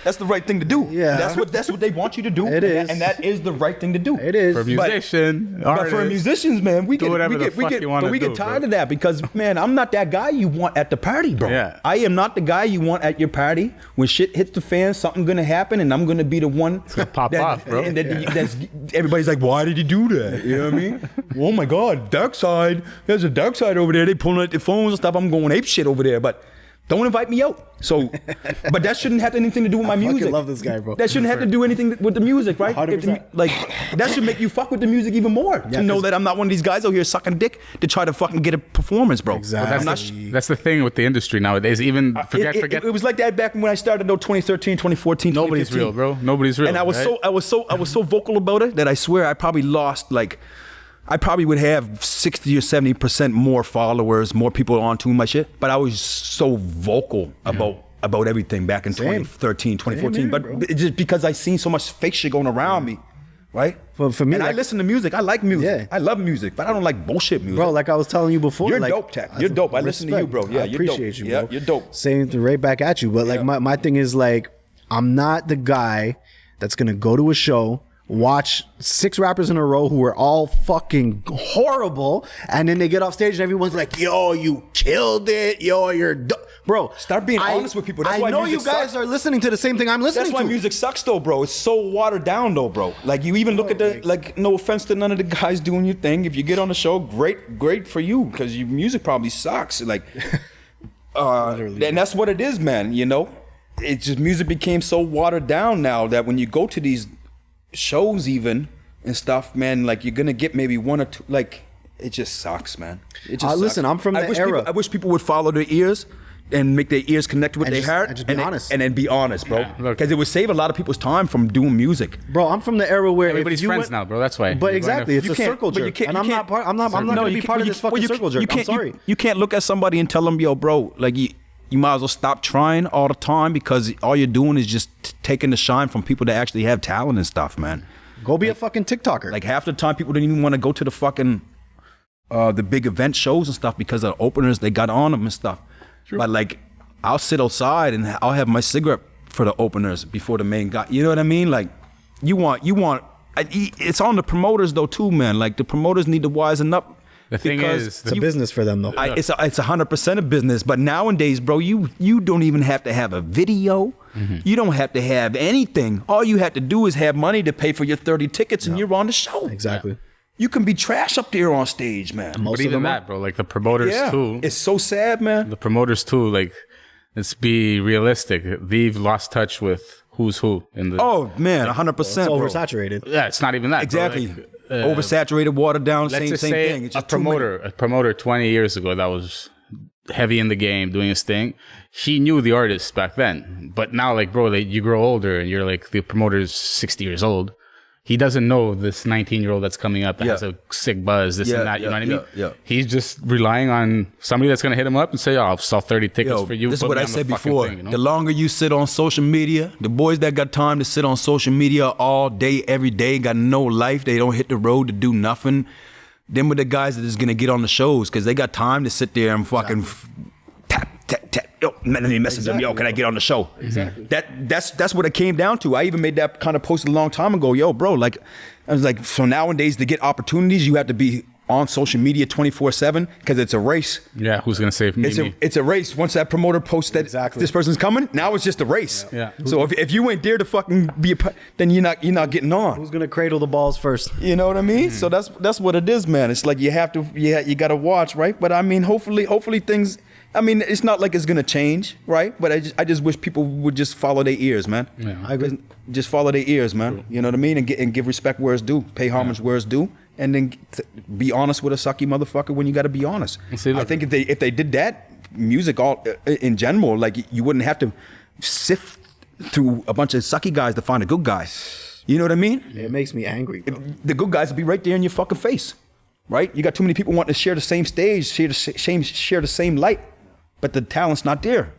That's the right thing to do. Yeah. That's what they want you to do. It is. And that is the right thing to do. It is. For a musician, but for musicians, man, we get get tired of that, because, man, I'm not that guy you want at the party, bro. Yeah. I am not the guy you want at your party. When shit hits the fan, something gonna happen, and I'm gonna be the one pop off, bro. And that's everybody's like, why did you do that? You know what I mean? Oh my God, dark side. There's a dark side over there. They pulling out their phones and stuff. I'm going ape shit over there, but don't invite me out. So, but that shouldn't have anything to do with my music. I love this guy, bro. That shouldn't have to do anything with the music, right? 100%. Like, that should make you fuck with the music even more. To know that I'm not one of these guys out here sucking dick to try to fucking get a performance, bro. Exactly. That's the thing with the industry nowadays. Even forget. It was like that back when I started, though, 2013, 2014, Nobody's 2015. real, bro. Nobody's real. And I was so vocal about it that I swear I probably lost, like, I probably would have 60 or 70% more followers, more people onto my shit. But I was so vocal about everything back in 2013, 2014. Same here, but bro. it's just because I seen so much fake shit going around me. right? For me, and I like- listen to music. I like music. Yeah. I love music, but I don't like bullshit music. Bro, like I was telling you before, You're like, dope, Tek. You're dope. I listen to you, bro. Yeah, I you're dope. appreciate you, Yeah, bro. you're dope. Same thing right back at you. But like my thing is like, I'm not the guy that's gonna go to a show, watch 6 rappers in a row who are all fucking horrible, and then they get off stage and everyone's like, yo, you killed it. Yo, you're bro. Start being honest with people. That's why I know you music guys sucks. are listening to the same thing I'm listening That's why to. music sucks though, bro. It's so watered down though, bro. Like you even look at the, like, no offense to none of the guys doing your thing. If you get on the show, great for you, because your music probably sucks. Like, and that's what it is, man. You know, it's just music became so watered down now that when you go to these shows even and stuff, man, like you're gonna get maybe 1 or 2. Like, it just sucks, man. It just Listen, sucks. I'm from the era. I wish people would follow their ears and make their ears connect with And their just- heart and just be honest. and then be honest, bro. Yeah, look. Because it would save a lot of people's time from doing music. Bro, I'm from the era where Everybody's if you friends went- now, bro. That's why. But You're exactly, going it's to- a circle but you jerk, can't- and you I'm not can't- part. I'm not No, going to you be part of can't- this fucking you circle jerk. I'm can't- sorry. You can't look at somebody and tell them, yo, bro, like you might as well stop trying all the time, because all you're doing is just taking the shine from people that actually have talent and stuff, man. Go be a fucking TikToker. Like half the time, people don't even want to go to the fucking the big event shows and stuff because of the openers they got on them and stuff. But like, I'll sit outside and I'll have my cigarette for the openers before the main guy. You know what I mean? Like, you want. It's on the promoters though too, man. Like the promoters need to wisen up. The thing because is, it's a business for them though. it's 100% a business. But nowadays, bro, you don't even have to have a video. You don't have to have anything. All you have to do is have money to pay for your 30 tickets, and you're on the show. Exactly. You can be trash up there on stage, man. but even that, bro, like the promoters Yeah, too. it's so sad, man. The promoters too, like, let's be realistic. They've lost touch with who's who in the. Oh man, 100%. It's bro. oversaturated. Yeah, it's not even that. bro. Exactly. Like, Oversaturated, watered down, let's same just same say thing. It's a just too many. promoter 20 years ago that was heavy in the game, doing his thing. He knew the artists back then, but now, like, bro, you grow older and you're like, the promoter's 60 years old. He doesn't know this 19-year-old that's coming up that has a sick buzz, this Yeah, and that. You yeah, know what I mean? yeah, yeah. He's just relying on somebody that's gonna hit him up and say, "Oh, I'll sell 30 tickets Yo, for you." this is put what me I on the said fucking before. thing, you know? The longer you sit on social media, the boys that got time to sit on social media all day, every day, got no life. They don't hit the road to do nothing. Them were the guys that is gonna get on the shows because they got time to sit there and fucking tap. Yo, let me message them. Yo, can I get on the show? Exactly. That's what it came down to. I even made that kind of post a long time ago. Yo, bro, like, I was like, so nowadays to get opportunities, you have to be on social media 24/7 because it's a race. Yeah, who's gonna save me? It's a race. Once that promoter posts that this person's coming, now it's just a race. Yeah. So if you ain't there to fucking be then you're not getting on. Who's gonna cradle the balls first? You know what I mean? So that's what it is, man. It's like you have to, you got to watch, right? But I mean, hopefully things. I mean, it's not like it's gonna change, right? But I just wish people would just follow their ears, man. Yeah. I agree. Just follow their ears, man. You know what I mean? And give respect where it's due, pay homage where it's due, and then be honest with a sucky motherfucker when you got to be honest. See, look- I think if they did that, music all in general, like you wouldn't have to sift through a bunch of sucky guys to find a good guy. You know what I mean? It makes me angry, bro. The good guys will be right there in your fucking face, right? You got too many people wanting to share the same stage, share the same light, but the talent's not there.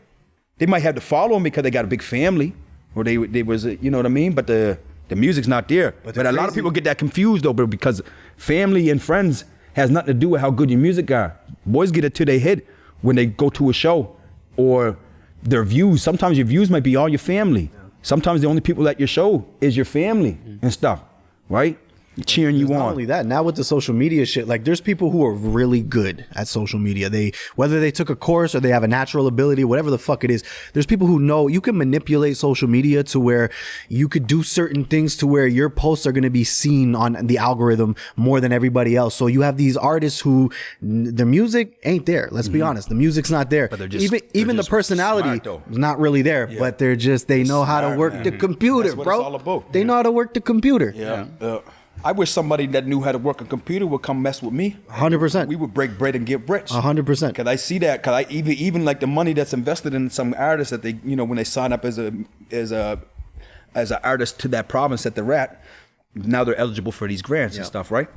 They might have to follow them because they got a big family, or they was, you know what I mean? But the music's not there. But a lot of people get that confused though, bro, because family and friends has nothing to do with how good your music are. Boys get it to their head when they go to a show, or their views. Sometimes your views might be all your family. Sometimes the only people at your show is your family and stuff, right? Cheering you Not on. only that, now with the social media shit, like there's people who are really good at social media. Whether they took a course or they have a natural ability, whatever the fuck it is, there's people who know you can manipulate social media to where you could do certain things to where your posts are going to be seen on the algorithm more than everybody else. So you have these artists who their music ain't there. Let's be honest. The music's not there. But they're just- even they're the personality smart, though. is not really there, but they know how to smart, work man. the computer, That's what bro. it's all about. They know how to work the computer. Yeah. I wish somebody that knew how to work a computer would come mess with me. 100%. We would break bread and get rich. 100%. Cause I see that. Cause I even like the money that's invested in some artists that they, you know, when they sign up as an artist to that province that they're at, now they're eligible for these grants and stuff, right?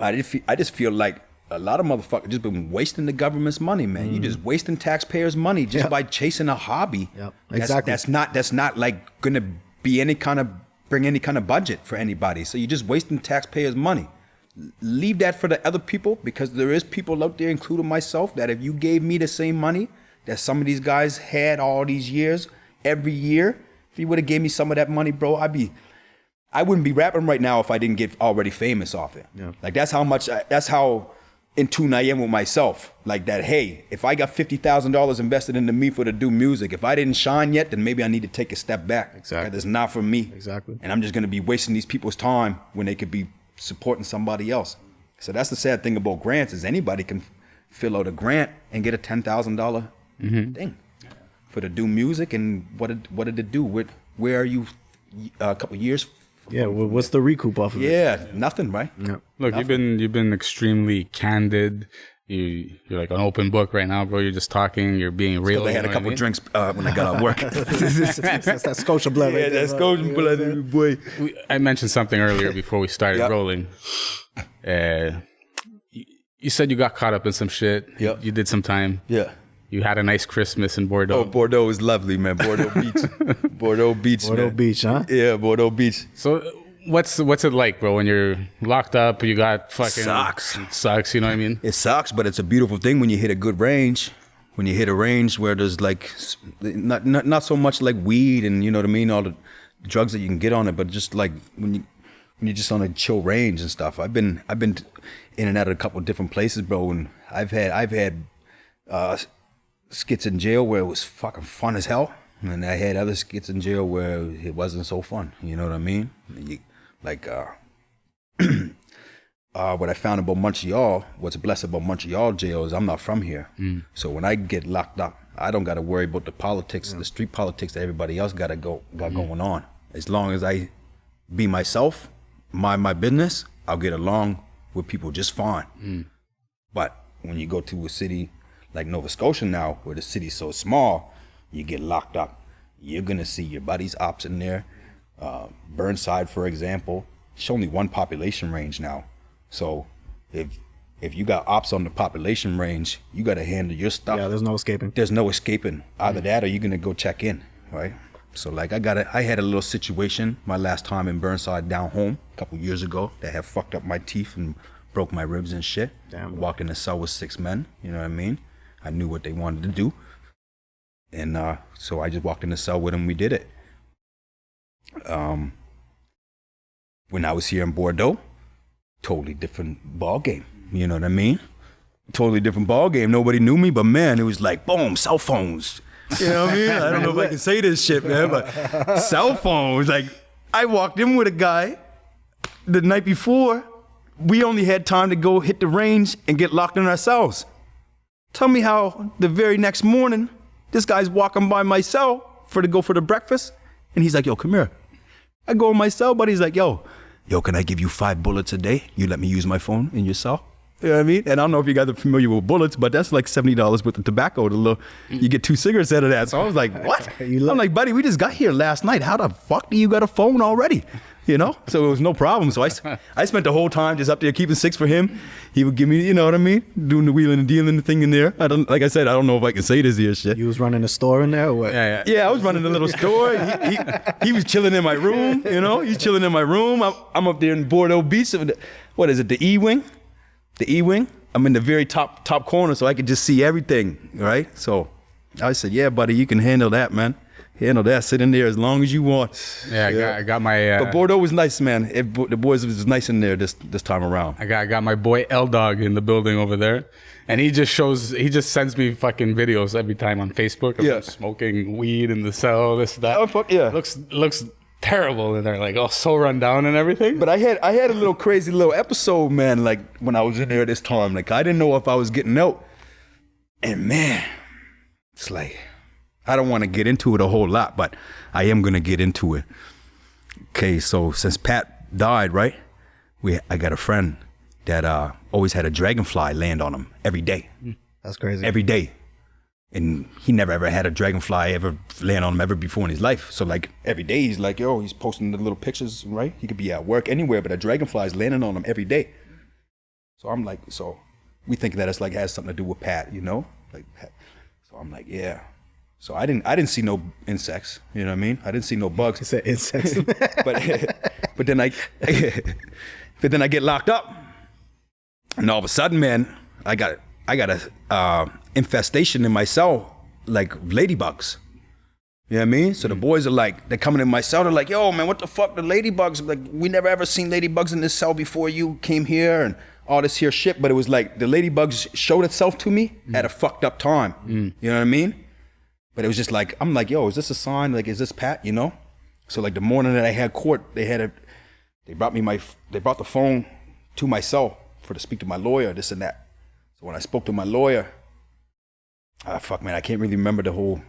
I just feel like a lot of motherfuckers just been wasting the government's money, man. You just wasting taxpayers' money just by chasing a hobby. Yep. Exactly. That's not like gonna be any kind of bring any kind of budget for anybody. So you're just wasting taxpayers' money. Leave that for the other people, because there is people out there, including myself, that if you gave me the same money that some of these guys had all these years, every year, if you would have gave me some of that money, bro, I wouldn't be rapping right now if I didn't get already famous off it. Yeah. Like that's how in tune I am with myself. Like that, hey, if I got $50,000 invested into me for to do music, if I didn't shine yet, then maybe I need to take a step back. Exactly. It's not for me. Exactly. And I'm just gonna be wasting these people's time when they could be supporting somebody else. So that's the sad thing about grants, is anybody can fill out a grant and get a $10,000 thing for to do music. And what did it do? Where are you a couple years? Yeah, well, what's the recoup off of it? Yeah, nothing, right? Yeah. Look, you've been extremely candid. You're like an open book right now, bro. You're just talking. You're being real. They had a couple drinks when I got off work. That's that Scotia blood. Yeah, that Scotia blood, boy. I mentioned something earlier before we started rolling. You said you got caught up in some shit. Yep. You did some time. Yeah. You had a nice Christmas in Bordeaux. Oh, Bordeaux is lovely, man. Bordeaux Beach. Bordeaux Beach, Bordeaux man. Beach, huh? Yeah, Bordeaux Beach. So what's it like, bro, when you're locked up, you got fucking... Sucks, you know what I mean? It sucks, but it's a beautiful thing when you hit a good range. When you hit a range where there's like, not so much like weed and, you know what I mean, all the drugs that you can get on it, but just like when you're just on a chill range and stuff. I've been in and out of a couple of different places, bro, and I've had skits in jail where it was fucking fun as hell, and I had other skits in jail where it wasn't so fun. You know what I mean? What I found about Montreal, what's blessed about Montreal jail is I'm not from here. So when I get locked up, I don't got to worry about the politics, the street politics that everybody else got going on. As long as I be myself, mind my business, I'll get along with people just fine. But when you go to a city like Nova Scotia now, where the city's so small, you get locked up. You're gonna see your buddies ops in there. Burnside, for example, it's only one population range now. So if you got ops on the population range, you gotta handle your stuff. Yeah, there's no escaping. There's no escaping. Either that or you're gonna go check in, right? So like I had a little situation my last time in Burnside down home a couple years ago that had fucked up my teeth and broke my ribs and shit. Damn. Walked in the cell with 6 men, you know what I mean? I knew what they wanted to do. And so I just walked in the cell with them, we did it. When I was here in Bordeaux, totally different ball game, you know what I mean? Totally different ball game. Nobody knew me, but man, it was like, boom, cell phones. You know what I mean? I don't know if I can say this shit, man, but cell phones. Like, I walked in with a guy the night before. We only had time to go hit the range and get locked in our cells. Tell me how the very next morning, this guy's walking by my cell to go for the breakfast, and he's like, yo, come here. I go in my cell, but he's like, yo, can I give you 5 bullets a day? You let me use my phone in your cell? You know what I mean? And I don't know if you guys are familiar with bullets, but that's like $70 with the tobacco. You get 2 cigarettes out of that. So I was like, what? I'm like, buddy, we just got here last night. How the fuck do you got a phone already? You know? So it was no problem. So I spent the whole time just up there keeping 6 for him. He would give me, you know what I mean? Doing the wheeling and dealing thing in there. Like I said, I don't know if I can say this here shit. You was running a store in there or what? Yeah, I was running a little store. He was chilling in my room, you know? He's chilling in my room. I'm up there in Bordeaux Beach. What is it, the E-Wing? The E-Wing. I'm in the very top corner so I could just see everything, right? So I said, yeah, buddy, you can handle that, man. Handle that. Sit in there as long as you want. Yeah, I got my... but Bordeaux was nice, man. The boys was nice in there this time around. I got my boy L-Dog in the building over there. And he just sends me fucking videos every time on Facebook of him smoking weed in the cell, this, that. Oh, fuck yeah. Looks terrible in there, like, oh, so run down and everything. But I had a little crazy little episode, man, like when I was in there this time. Like, I didn't know if I was getting out. And man, it's like... I don't want to get into it a whole lot, but I am going to get into it. Okay, so since Pat died, right, I got a friend that always had a dragonfly land on him every day. That's crazy. Every day. And he never ever had a dragonfly ever land on him ever before in his life. So like every day he's like, yo, he's posting the little pictures, right? He could be at work anywhere, but a dragonfly is landing on him every day. So I'm like, so we think that it's like has something to do with Pat, you know? Like Pat. So I'm like, yeah. So I didn't see no insects. You know what I mean? I didn't see no bugs. He said insects. but then I get locked up, and all of a sudden, man, I got a infestation in my cell, like ladybugs. You know what I mean? So the boys are like, they're coming in my cell. They're like, yo, man, what the fuck? The ladybugs. I'm like, we never ever seen ladybugs in this cell before you came here, and all this here shit. But it was like the ladybugs showed itself to me at a fucked up time. You know what I mean? But it was just like, I'm like, yo, is this a sign? Like, is this Pat? You know? So like the morning that I had court, they brought the phone to my cell to speak to my lawyer, this and that. So when I spoke to my lawyer, fuck, man, I can't really remember the whole,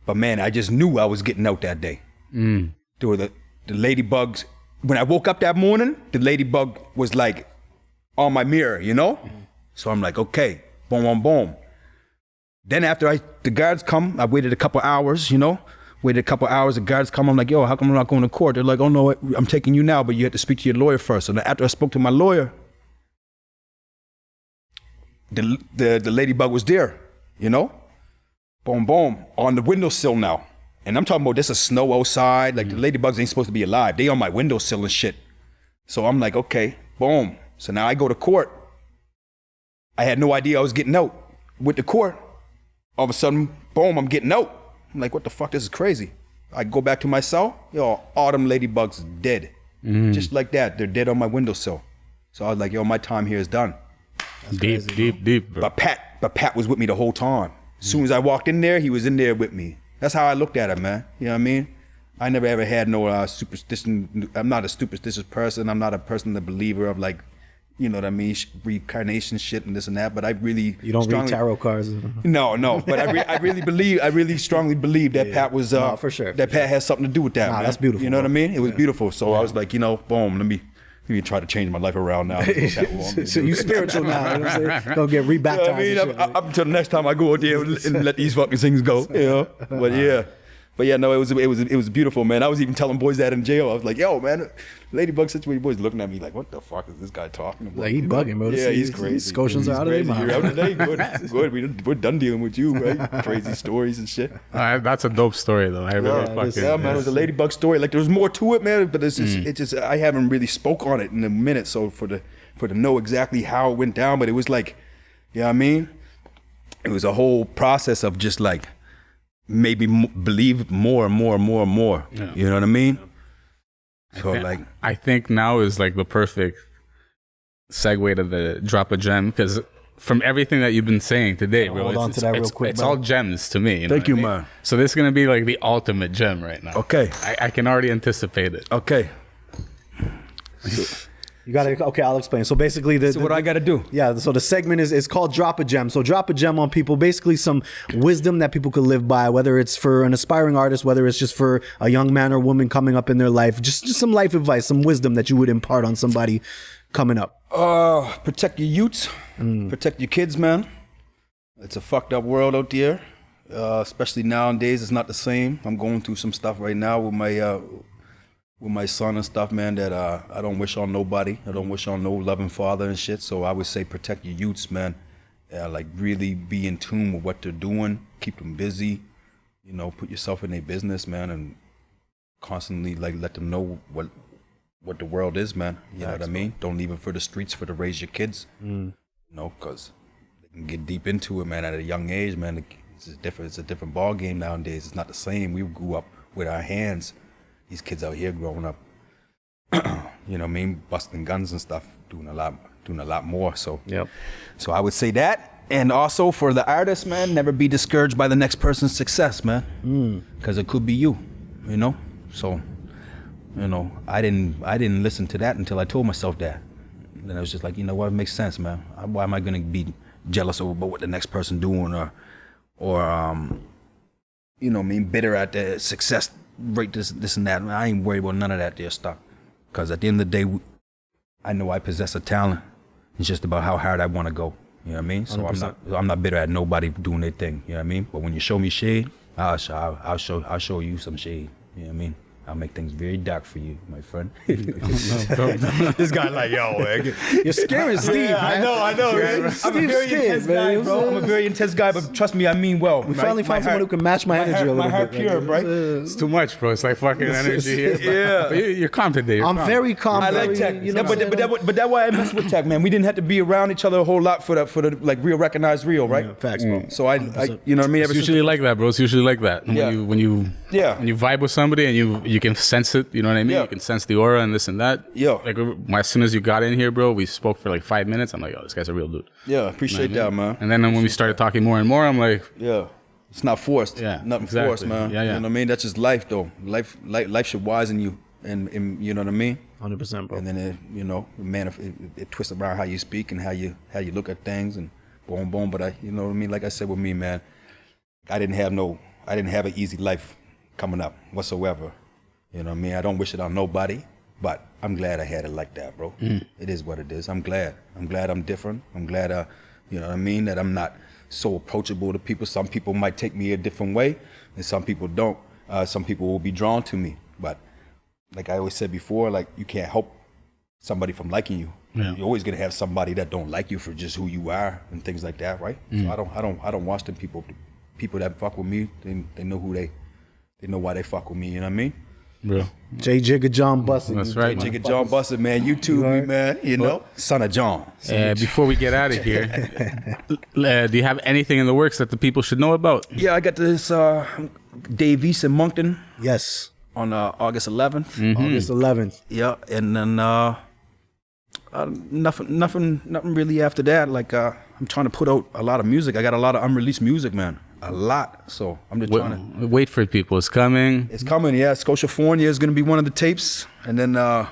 but man, I just knew I was getting out that day. There were the ladybugs. When I woke up that morning, the ladybug was like on my mirror, you know? So I'm like, okay, boom, boom, boom. Then after the guards come, I waited a couple hours, you know? Waited a couple hours, the guards come, I'm like, yo, how come I'm not going to court? They're like, oh no, I'm taking you now, but you have to speak to your lawyer first. And after I spoke to my lawyer, the ladybug was there, you know? Boom, boom, on the windowsill now. And I'm talking about this is snow outside, like the ladybugs ain't supposed to be alive. They on my windowsill and shit. So I'm like, okay, boom. So now I go to court. I had no idea I was getting out with the court. All of a sudden, boom, I'm getting out. I'm like, what the fuck, this is crazy. I go back to my cell, yo, all them ladybugs dead. Just like that, they're dead on my windowsill. So I was like, yo, my time here is done. Deep, bro. But Pat was with me the whole time. As soon as I walked in there, he was in there with me. That's how I looked at him, man. You know what I mean? I never ever had no superstition. I'm not a superstitious person. I'm not a person, the believer of like, you know what I mean, reincarnation shit and this and that. But I really You don't read tarot cards. No. But I really strongly believe that Pat was for sure. That Pat has something to do with that. Nah, man. that's beautiful. You know what I mean? It was beautiful. So I was like, you know, boom. Let me try to change my life around now. So you spiritual now. You know what I'm saying? Go get rebaptized. You know what I mean? Up until the next time I go out there and let these fucking things go. You know? But yeah, no, it was beautiful, man. I was even telling boys that in jail. I was like, yo, man, ladybug situation. Boys looking at me like, what the fuck is this guy talking about? Like, he bugging, bro. Yeah, he's crazy. Scotians are out of their mind. You're out of their mind. Good. We're done dealing with you, right? Crazy stories and shit. That's a dope story, though. I really fucking... Yeah, man, it was a ladybug story. Like, there was more to it, man, but it's just, I haven't really spoke on it in a minute, so for to know exactly how it went down, but it was like, you know what I mean? It was a whole process of just like, maybe believe more and more and more and more. Yeah. You know what I mean? So I think now is like the perfect segue to the drop a gem, because from everything that you've been saying today, bro, hold on to that real quick. It's all gems to me. Thank you, man. man. So this is gonna be like the ultimate gem right now. Okay. I can already anticipate it. Okay. You gotta, okay, I'll explain. So basically what I gotta do? Yeah, so the segment is called Drop a Gem. So drop a gem on people, basically some wisdom that people could live by, whether it's for an aspiring artist, whether it's just for a young man or woman coming up in their life, just some life advice, some wisdom that you would impart on somebody coming up. Protect your youths, protect your kids, man. It's a fucked up world out there, especially nowadays. It's not the same. I'm going through some stuff right now with my son and stuff, man, that I don't wish on nobody. I don't wish on no loving father and shit. So I would say protect your youths, man. Like really be in tune with what they're doing. Keep them busy. You know, put yourself in their business, man, and constantly like let them know what the world is, man. You know what I mean? Don't leave it for the streets for to raise your kids. You know, because they can get deep into it, man, at a young age, man. It's a different ball game nowadays. It's not the same. We grew up with our hands. These kids out here growing up, you know what I mean, busting guns and stuff, doing a lot more. So, So I would say that, and also for the artist, man, never be discouraged by the next person's success, man, because it could be you, you know. So, you know, I didn't listen to that until I told myself that. Then I was just like, you know what, it makes sense, man. Why am I gonna be jealous about what the next person doing, or you know, what I mean, bitter at the success rate, this and that. I ain't worried about none of that there stuff, because at the end of the day, I know I possess a talent. It's just about how hard I want to go. You know what I mean? So 100%. I'm not bitter at nobody doing their thing. You know what I mean? But when you show me shade, I'll show you some shade. You know what I mean? I'll make things very dark for you, my friend. This guy like, yo, man, you're scaring Steve. I know. I'm a very intense guy, bro. I'm a very intense guy, but trust me, I mean well. We finally found someone who can match my energy a little my heart bit. pure, right? It's too much, bro. It's like fucking energy here. Yeah. But you're calm today. You're I'm calm. very calm. I like Tek. Yeah, but that's why I mess with Tek, man. We didn't have to be around each other a whole lot for the like real recognized real, right? Yeah, facts, bro. So I you know what I mean? It's usually like that, bro. It's usually like that. Yeah. When you vibe with somebody and you can sense it, you know what I mean? Yeah. You can sense the aura and this and that. Yeah. Like as soon as you got in here, bro, we spoke for like 5 minutes. I'm like, oh, this guy's a real dude. Yeah, appreciate that, man. And then when we started talking more and more, I'm like, Yeah. It's not forced. Yeah, Nothing exactly. forced, man. Yeah, yeah. You know what I mean? That's just life, though. Life should wisen you, and you know what I mean. 100%, bro. And then it twists around how you speak and how you look at things and boom, boom. But you know what I mean? Like I said with me, man, I didn't have an easy life coming up whatsoever. You know what I mean? I don't wish it on nobody, but I'm glad I had it like that, bro. It is what it is. I'm glad I'm different. I'm glad, you know what I mean, that I'm not so approachable to people. Some people might take me a different way, and some people don't. Some people will be drawn to me, but like I always said before, like you can't help somebody from liking you. Yeah. You're always gonna have somebody that don't like you for just who you are and things like that, right? So I don't watch them people that fuck with me. They know they know why they fuck with me. You know what I mean? bro. J Jigga John Bus It. That's right, man. Jigga John Bus It, man. YouTube me, man. You know, son of John. Before we get out of here, do you have anything in the works that the people should know about? Yeah, I got this Dave East in Moncton Yes. on August 11th. August 11th. Yeah, and then nothing really after that. Like I'm trying to put out a lot of music. I got a lot of unreleased music, man. A lot. So I'm just trying to. Wait for it, people. It's coming. It's coming. Yeah, Scotia is gonna be one of the tapes, and then I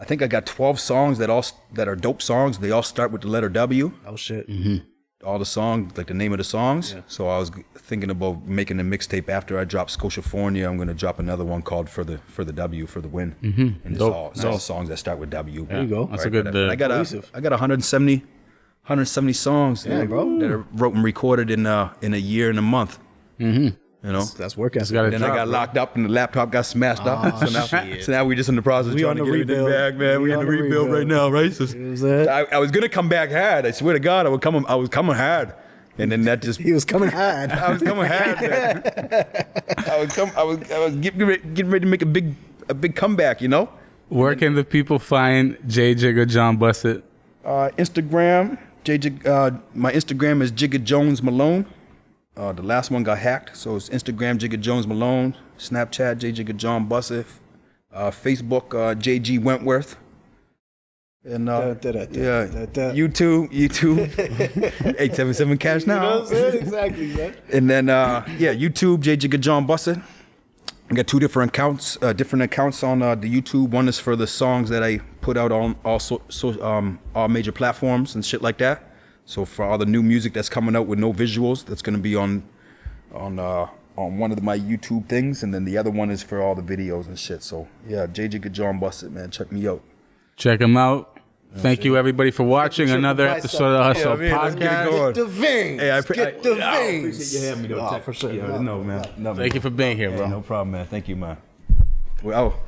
think I got 12 songs that are dope songs. They all start with the letter W. Oh shit. All the songs, like the name of the songs. Yeah. So I was thinking about making a mixtape after I drop Scotia. I'm gonna drop another one called for the W for the win. And it's all songs that start with W. There you go. That's a good. I got 170 songs, yeah, bro, that are wrote and recorded in a year and a month. You know, that's work ethic. gotta then drop, I got locked up and the laptop got smashed up. So now we just in the process of trying to get everything back, man. We in the rebuild right now, right? So I was gonna come back hard. I swear to God, I was coming hard. And then that just He was coming hard. I was coming hard, man. I was getting ready to make a big comeback, you know? Where can the people find J Jigga John Bus It? Instagram, my Instagram is Jigga Jones Malone. The last one got hacked, so it's Instagram Jigga Jones Malone, Snapchat J Jigga John Bus It, Facebook JG Wentworth, and YouTube 877 cash now. You know what I'm saying? Exactly, man. And then YouTube J Jigga John Bus It. I got two different accounts on the YouTube. One is for the songs that I put out on all major platforms and shit like that. So for all the new music that's coming out with no visuals, that's gonna be on one of my YouTube things, and then the other one is for all the videos and shit. So yeah, J Jigga John Bus It, man. Check me out. Check them out. Thank you, everybody, for watching another episode of the Hustle Podcast. Get the veins. Hey, Get the veins. appreciate you having me, though. For sure. No, man. Thank you for being here, bro. No problem, man. Thank you, man. Well,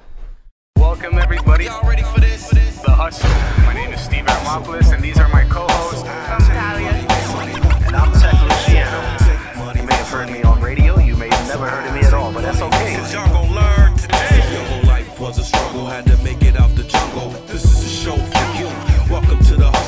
Welcome everybody. Y'all ready for this? The Hustle. My name is Steve and Tek, and these are my co-hosts. And I'm Tek Luciano. You may have heard me on radio. You may have never heard of me at all, but that's okay. Y'all gon' learn today. Your whole life was a struggle, had to make it out the jungle. This is a show for you. Welcome to the Hustle.